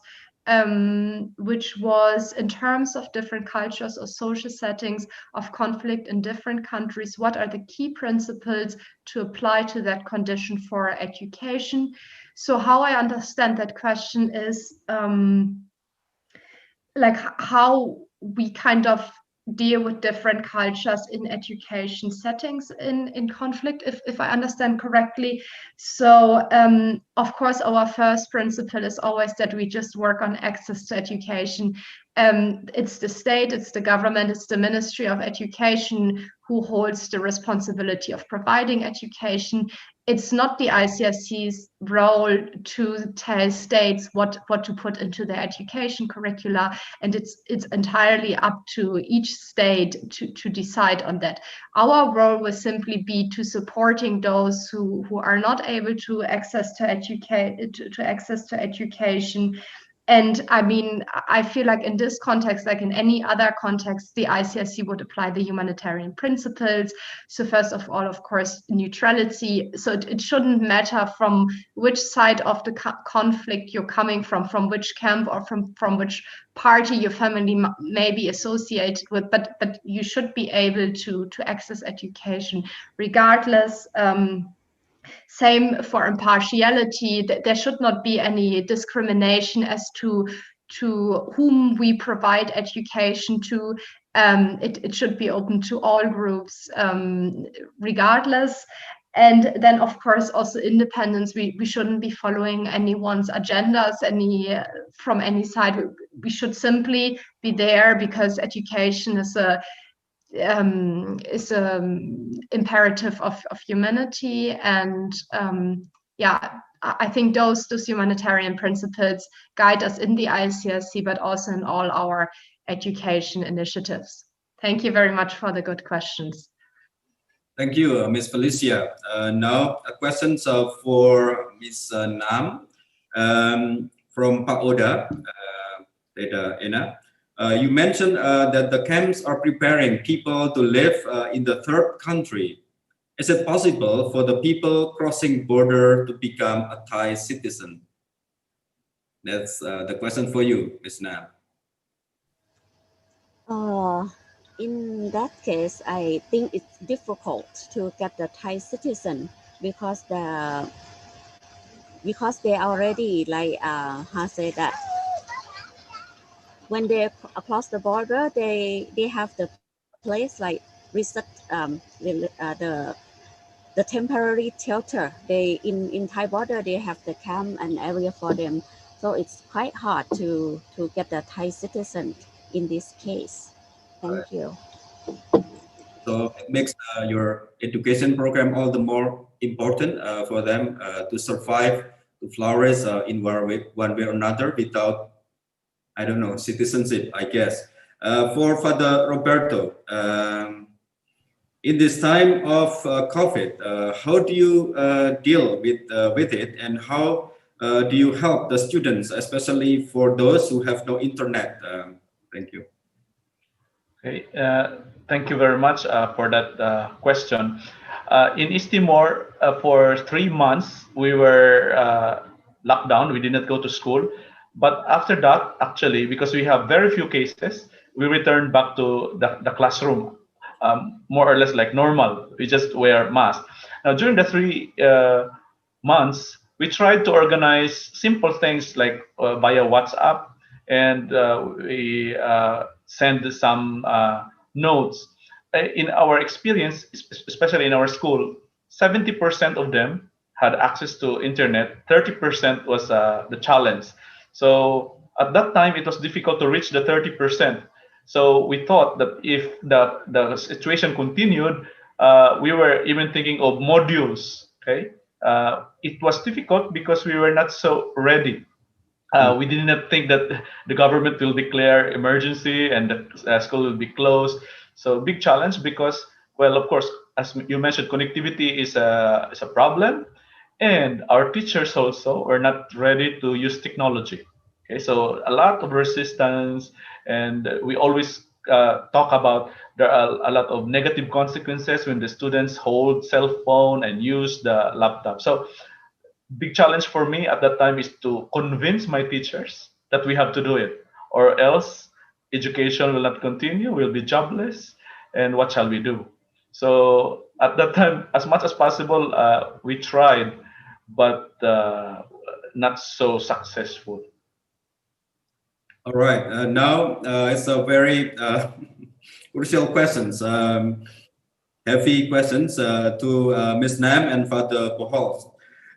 which was in terms of different cultures or social settings of conflict in different countries, what are the key principles to apply to that condition for education? So how I understand that question is like how we kind of deal with different cultures in education settings in conflict, if I understand correctly. So of course, our first principle is always that we just work on access to education. It's the state, it's the government, it's the Ministry of Education who holds the responsibility of providing education. It's not the ICRC's role to tell states what to put into their education curricula, and it's entirely up to each state to decide on that. Our role will simply be to supporting those who are not able to access to education. And I mean, I feel like in this context, like in any other context, the ICRC would apply the humanitarian principles. So first of all, of course, neutrality. So it shouldn't matter from which side of the conflict you're coming from which camp or from which party your family may be associated with, but you should be able to access education regardless. Same for impartiality. There should not be any discrimination as to whom we provide education to. It should be open to all groups, regardless. And then, of course, also independence. We shouldn't be following anyone's agendas from any side. We should simply be there because education is a imperative of humanity. And yeah, I think those humanitarian principles guide us in the ICRC, but also in all our education initiatives. Thank you very much for the good questions. Thank you, Ms. Felicia. Now, a question for Ms. Nam from Pak Oda, Ena. You mentioned that the camps are preparing people to live in the third country. Is it possible for the people crossing border to become a Thai citizen? That's the question for you, Ms. Nam. In that case, I think it's difficult to get the Thai citizen because they already like how say that when they across the border, they have the place like reset the temporary shelter. They in Thai border they have the camp and area for them, so it's quite hard to get the Thai citizen in this case. Thank you. So it makes your education program all the more important for them to survive, to flourish in one way or another without, I don't know, citizenship, I guess. For Father Roberto, in this time of COVID, how do you deal with it, and how do you help the students, especially for those who have no internet? Thank you. Okay, thank you very much for that question. In East Timor, for 3 months, we were locked down. We did not go to school. But after that, actually, because we have very few cases, we returned back to the classroom, more or less like normal. We just wear masks. Now, during the 3 months, we tried to organize simple things like via WhatsApp, and we send some notes. In our experience, especially in our school, 70% of them had access to internet. 30% was the challenge. So at that time, it was difficult to reach the 30%. So we thought that if the situation continued, we were even thinking of modules. Okay, it was difficult because we were not so ready. We did not think that the government will declare emergency and the school will be closed. So big challenge because, well, of course, as you mentioned, connectivity is a problem. And our teachers also were not ready to use technology. Okay, so a lot of resistance, and we always talk about there are a lot of negative consequences when the students hold cell phone and use the laptop. So big challenge for me at that time is to convince my teachers that we have to do it, or else education will not continue, we'll be jobless, and what shall we do? So at that time, as much as possible, we tried, but not so successful. All right. Now it's a very crucial questions, heavy questions to Ms. Nam and Father Bohol.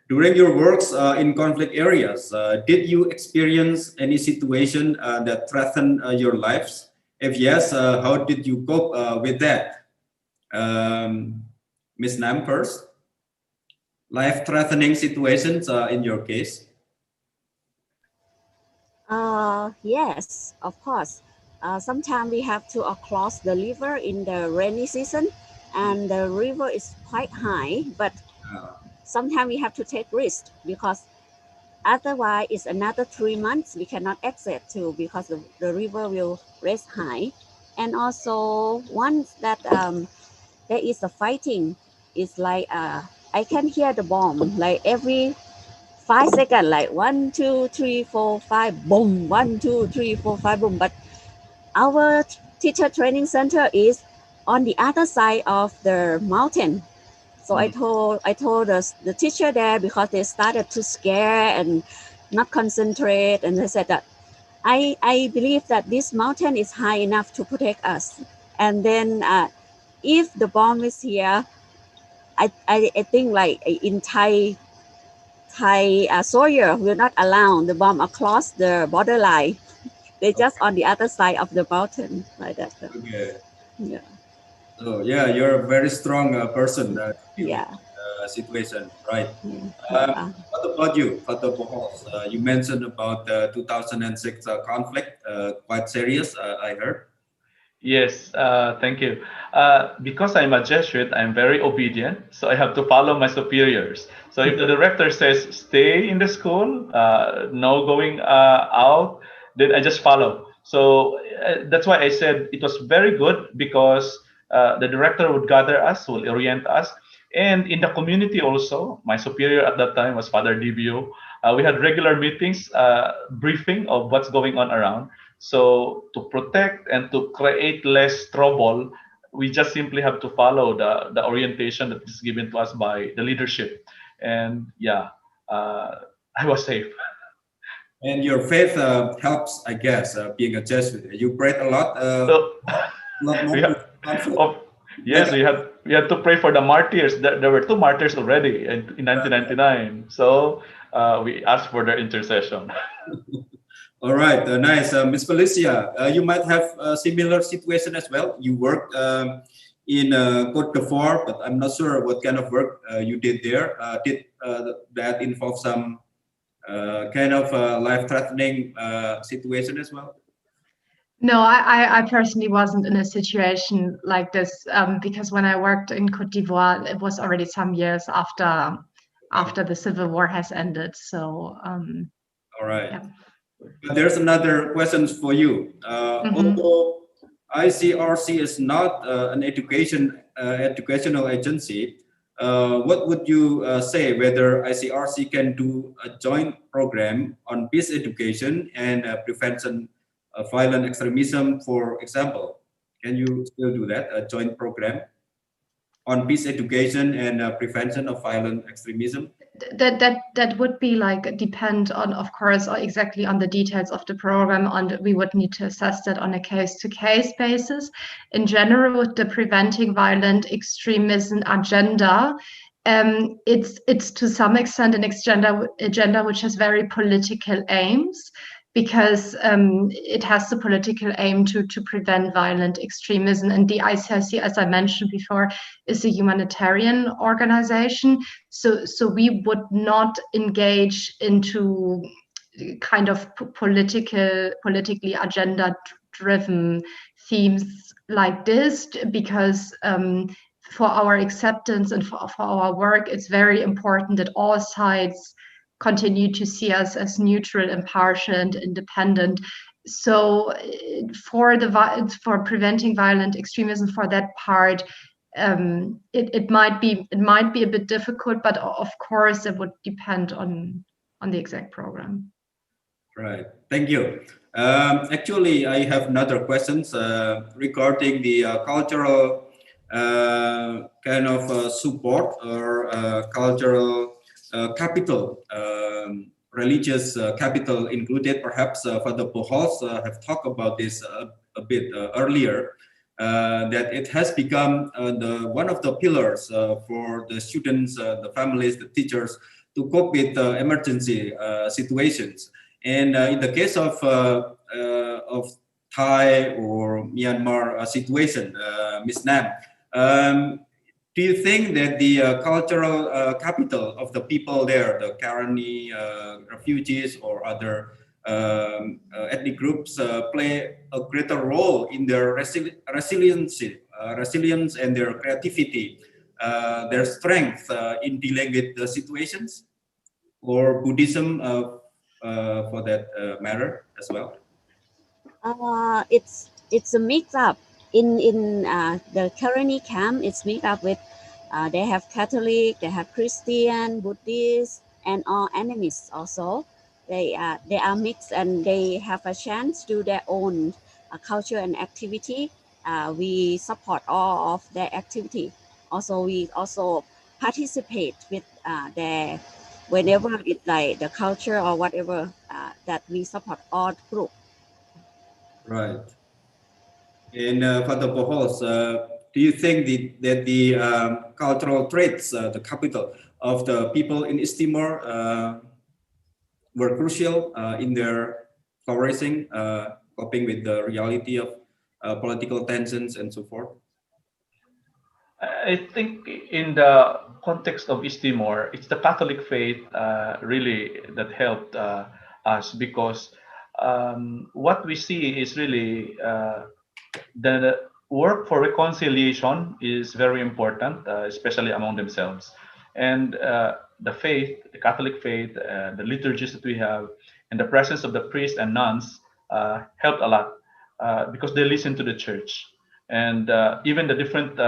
During your works in conflict areas, did you experience any situation that threatened your lives? If yes, how did you cope with that? Ms. Nam first. Life-threatening situations in your case? Yes, of course. Sometimes we have to cross the river in the rainy season, and the river is quite high, but sometimes we have to take risks because otherwise it's another 3 months we cannot exit to because the river will raise high. And also once that there is a fighting, it's like I can hear the bomb like every 5 seconds, like 1, 2, 3, 4, 5, boom, 1, 2, 3, 4, 5, boom. But our teacher training center is on the other side of the mountain. So I told the teacher there, because they started to scare and not concentrate, and they said that I believe that this mountain is high enough to protect us. And then if the bomb is here, I think like in Thai soldier will not allow the bomb across the borderline. They're just on the other side of the mountain, like that. Okay. Yeah. So yeah, you're a very strong person. Yeah. Situation, right? What about you, Father Bohol? You mentioned about the 2006 conflict, quite serious, I heard. Yes, thank you. Because I'm a Jesuit, I'm very obedient, so I have to follow my superiors. So if the director says stay in the school, no going out, then I just follow. So that's why I said it was very good, because the director would gather us, will orient us. And in the community also, my superior at that time was Father Divio. We had regular meetings, briefing of what's going on around. So to protect and to create less trouble, we just simply have to follow the orientation that is given to us by the leadership. And yeah, I was safe. And your faith helps, I guess, being a Jesuit. You prayed a lot. Yes, we had to pray for the martyrs. There were 2 martyrs already in 1999. So we asked for their intercession. All right, nice. Ms. Felicia, you might have a similar situation as well. You worked in Côte d'Ivoire, but I'm not sure what kind of work you did there. Did that involve some kind of life-threatening situation as well? No, I personally wasn't in a situation like this because when I worked in Côte d'Ivoire, it was already some years after the civil war has ended. So, all right. Yeah. But there's another question for you. Although ICRC is not an educational agency, what would you say whether ICRC can do a joint program on peace education and prevention of violent extremism, for example? Can you still do that, a joint program on peace education and prevention of violent extremism? That would be like depend on, of course, exactly on the details of the program. We would need to assess that on a case-to-case basis. In general, with the preventing violent extremism agenda, it's to some extent an agenda which has very political aims, because it has the political aim to prevent violent extremism. And the ICRC, as I mentioned before, is a humanitarian organization. So we would not engage into kind of politically agenda-driven themes like this, because for our acceptance and for our work, it's very important that all sides continue to see us as neutral, impartial, and independent. So for preventing violent extremism, for that part, it might be a bit difficult, but of course it would depend on the exact program. Right. Thank you. Actually, I have another questions regarding the cultural kind of support or cultural capital, religious capital included. Perhaps Father Pujols have talked about this a bit earlier, that it has become one of the pillars for the students, the families, the teachers to cope with emergency situations. And in the case of Thai or Myanmar situation, Ms. Nam, do you think that the cultural capital of the people there, the Karani refugees or other ethnic groups, play a greater role in their resilience and their creativity, their strength in dealing with the situations, or Buddhism for that matter as well? It's a mix up. In the Karani camp, it's mixed up with they have Catholic, they have Christian, Buddhist, and all enemies also. They are mixed and they have a chance to do their own culture and activity. We support all of their activity. Also, we also participate with their whenever it's like the culture or whatever that we support all group. Right. And Father Pujols, do you think that the cultural traits, the capital of the people in East Timor were crucial in their flourishing, coping with the reality of political tensions and so forth? I think in the context of East Timor, it's the Catholic faith really that helped us, because what we see is really the work for reconciliation is very important, especially among themselves. And the faith, the Catholic faith, the liturgies that we have, and the presence of the priests and nuns helped a lot because they listen to the church. And even the different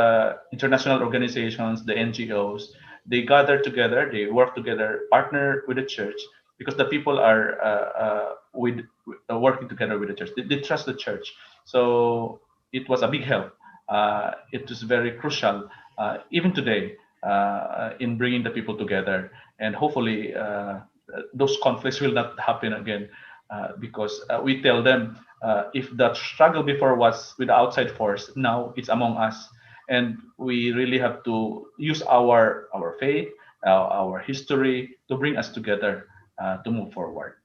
international organizations, the NGOs, they gather together, they work together, partner with the church, because the people are working together with the church. They trust the church. So it was a big help. It was very crucial, even today, in bringing the people together. And hopefully those conflicts will not happen again, because we tell them, if the struggle before was with the outside force, now it's among us. And we really have to use our faith, our history to bring us together to move forward.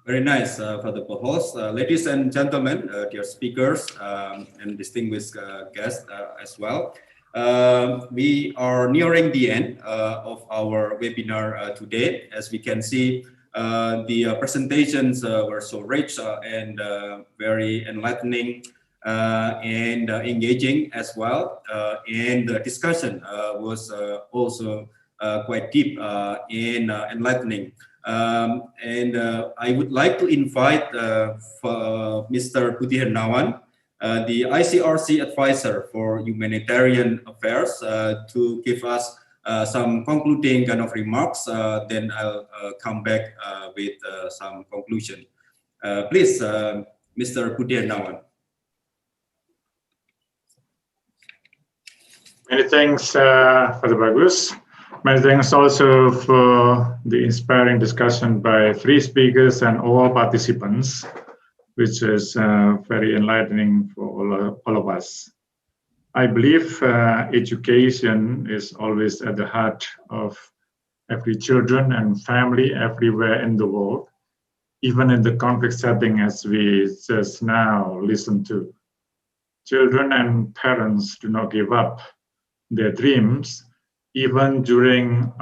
Very nice, Father Pujols. Ladies and gentlemen, dear speakers and distinguished guests as well. We are nearing the end of our webinar today. As we can see, the presentations were so rich and very enlightening and engaging as well. And the discussion was also quite deep and enlightening. And I would like to invite Mr. Budi Hernawan, the ICRC advisor for Humanitarian Affairs, to give us some concluding kind of remarks. Then I'll come back with some conclusion. Please, Mr. Budi Hernawan. Many thanks, Father Bagus. Many thanks also for the inspiring discussion by 3 speakers and all participants, which is very enlightening for all of us. I believe education is always at the heart of every children and family everywhere in the world, even in the conflict setting as we just now listen to. Children and parents do not give up their dreams even during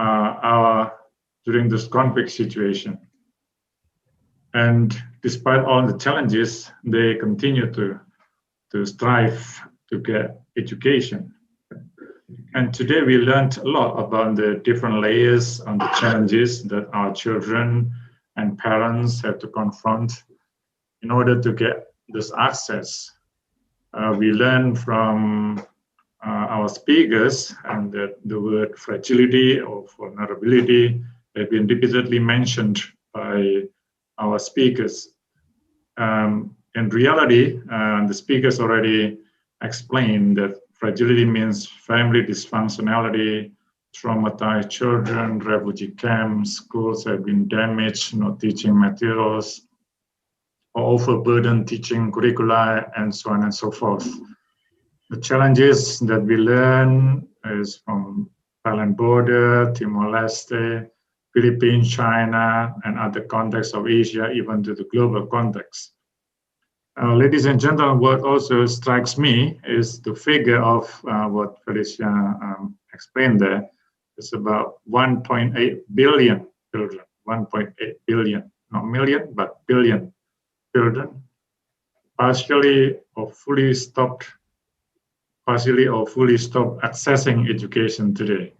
this conflict situation. And despite all the challenges, they continue to strive to get education. And today we learned a lot about the different layers and the challenges that our children and parents have to confront in order to get this access. We learned from our speakers and that the word fragility or vulnerability have been repeatedly mentioned by our speakers. In reality, the speakers already explained that fragility means family dysfunctionality, traumatized children, refugee camps, schools have been damaged, no teaching materials, or overburdened teaching curricula, and so on and so forth. The challenges that we learn is from Thailand border, Timor-Leste, Philippines, China, and other contexts of Asia, even to the global context. Ladies and gentlemen, what also strikes me is the figure of what Felicia explained there. It's about 1.8 billion children, 1.8 billion, not million, but billion children, partially or fully stopped accessing education today.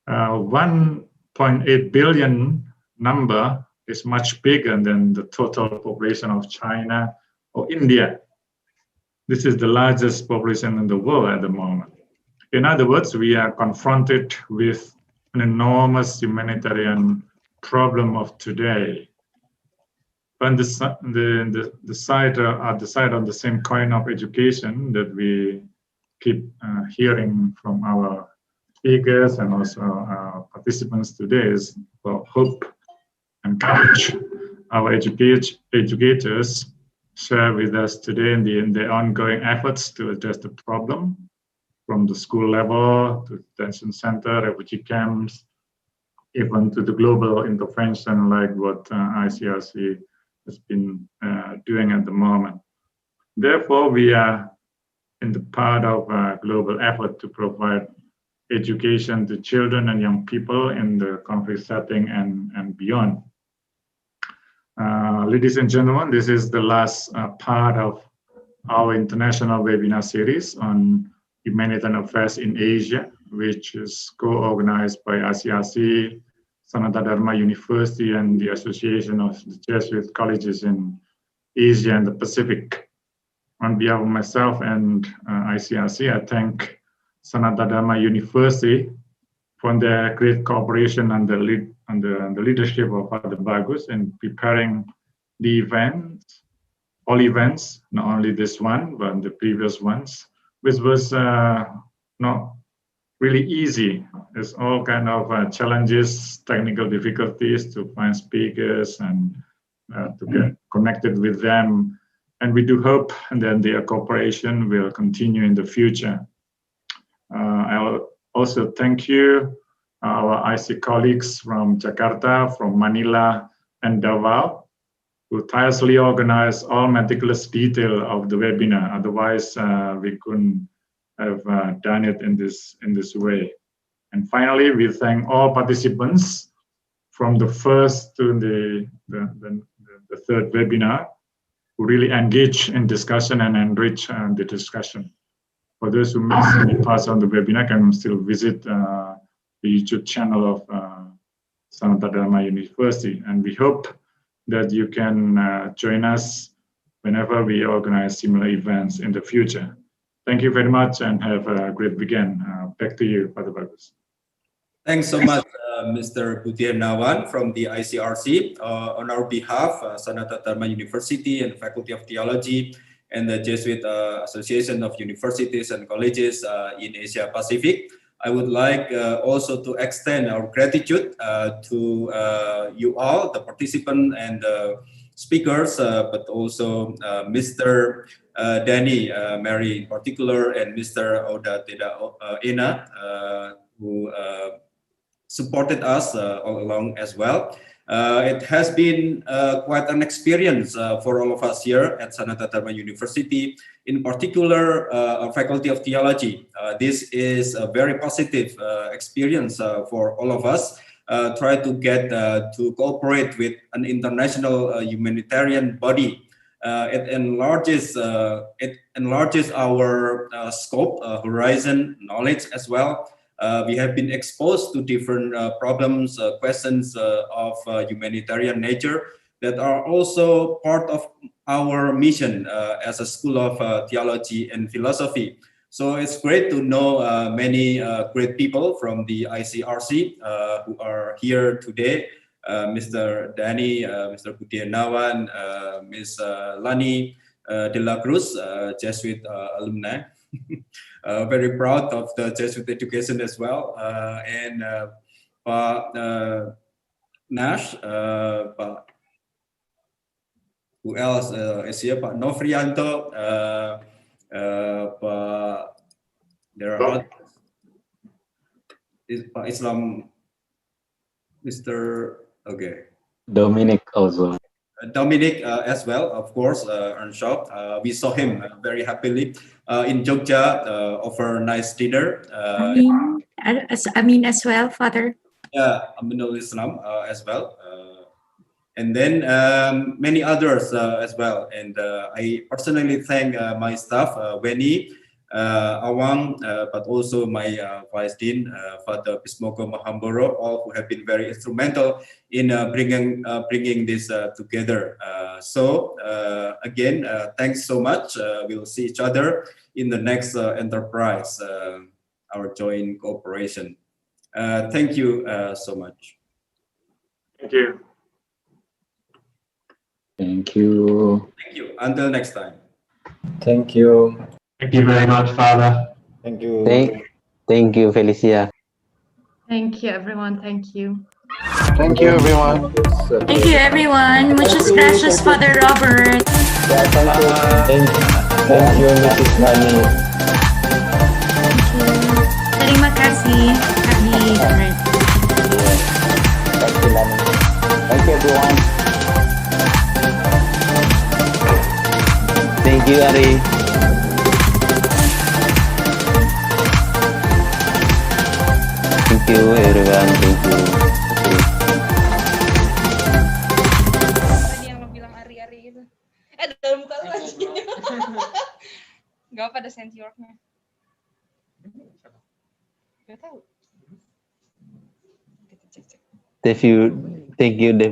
1.8 billion number is much bigger than the total population of China or India. This is the largest population in the world at the moment. In other words, we are confronted with an enormous humanitarian problem of today. On the side on the same coin of education that we keep hearing from our speakers and also our participants today is about hope and courage. Our educators share with us today in their ongoing efforts to address the problem from the school level to detention center, refugee camps, even to the global intervention like what ICRC has been doing at the moment. Therefore, we are in the part of a global effort to provide education to children and young people in the conflict setting and beyond. Ladies and gentlemen, this is the last part of our international webinar series on Humanitarian Affairs in Asia, which is co-organized by ICRC, Sanata Dharma University, and the Association of the Jesuit Colleges in Asia and the Pacific. On behalf of myself and ICRC, I thank Sanata Dharma University for their great cooperation and the leadership of Father Bagus in preparing the events, all events, not only this one, but the previous ones, which was not really easy. There's all kind of challenges, technical difficulties to find speakers and to get connected with them. And we do hope that their cooperation will continue in the future. I'll also thank you, our IC colleagues from Jakarta, from Manila, and Davao, who tirelessly organized all meticulous detail of the webinar. Otherwise, we couldn't have done it in this way. And finally, we thank all participants from the first to the third webinar, who really engage in discussion and enrich the discussion. For those who missed any parts of the webinar, can still visit the YouTube channel of Sanata Dharma University. And we hope that you can join us whenever we organize similar events in the future. Thank you very much and have a great weekend. Back to you, Father Bagus. Thanks so much, Mr. Budiarnawan from the ICRC. On our behalf, Sanata Dharma University and Faculty of Theology and the Jesuit Association of Universities and Colleges in Asia-Pacific, I would like also to extend our gratitude to you all, the participants and the speakers, but also Mr. Danny, Mary in particular, and Mr. Oda Teda Ena, who supported us all along as well. It has been quite an experience for all of us here at Sanata Dharma University, in particular our Faculty of Theology. This is a very positive experience for all of us. Try to get to cooperate with an international humanitarian body It enlarges our scope, horizon, knowledge as well. We have been exposed to different problems, questions of humanitarian nature that are also part of our mission as a School of Theology and Philosophy. So it's great to know many great people from the ICRC who are here today. Mr. Danny, Mr. Budianawan, Ms. Lani de la Cruz, Jesuit alumni. Very proud of the Jesuit education as well. And Pak Nash, who else is here? Pak Novrianto, there are others. Pak Islam, Mr. Okay. Dominic also. Dominic as well, of course, Earnshaw. We saw him very happily in Jogja over a nice dinner. Amin as well, Father. Yeah, Aminul Islam as well. And then many others as well. And I personally thank my staff, Weni, Awang, but also my Vice Dean, Father Bismoko Mahamboro, all who have been very instrumental in bringing this together. So again, thanks so much. We'll see each other in the next enterprise, our joint cooperation. Thank you so much. Thank you. Thank you. Thank you. Until next time. Thank you. Thank you very much, Father. Thank you. Thank you, Felicia. Thank you, everyone. Thank you. Thank you, everyone. Thank you, everyone. Muchas gracias, Father Robert. Thank you, Mrs. Nani. Terima kasih, Kak Robert. Thank you, everyone. Thank you, Ari. Thank you, everyone. Thank you. Tadi yang lo bilang Ari-Ari gitu. Dalam muka lu lagi. Gak apa ada sentiornya. Gak tahu. Thank you, Dev.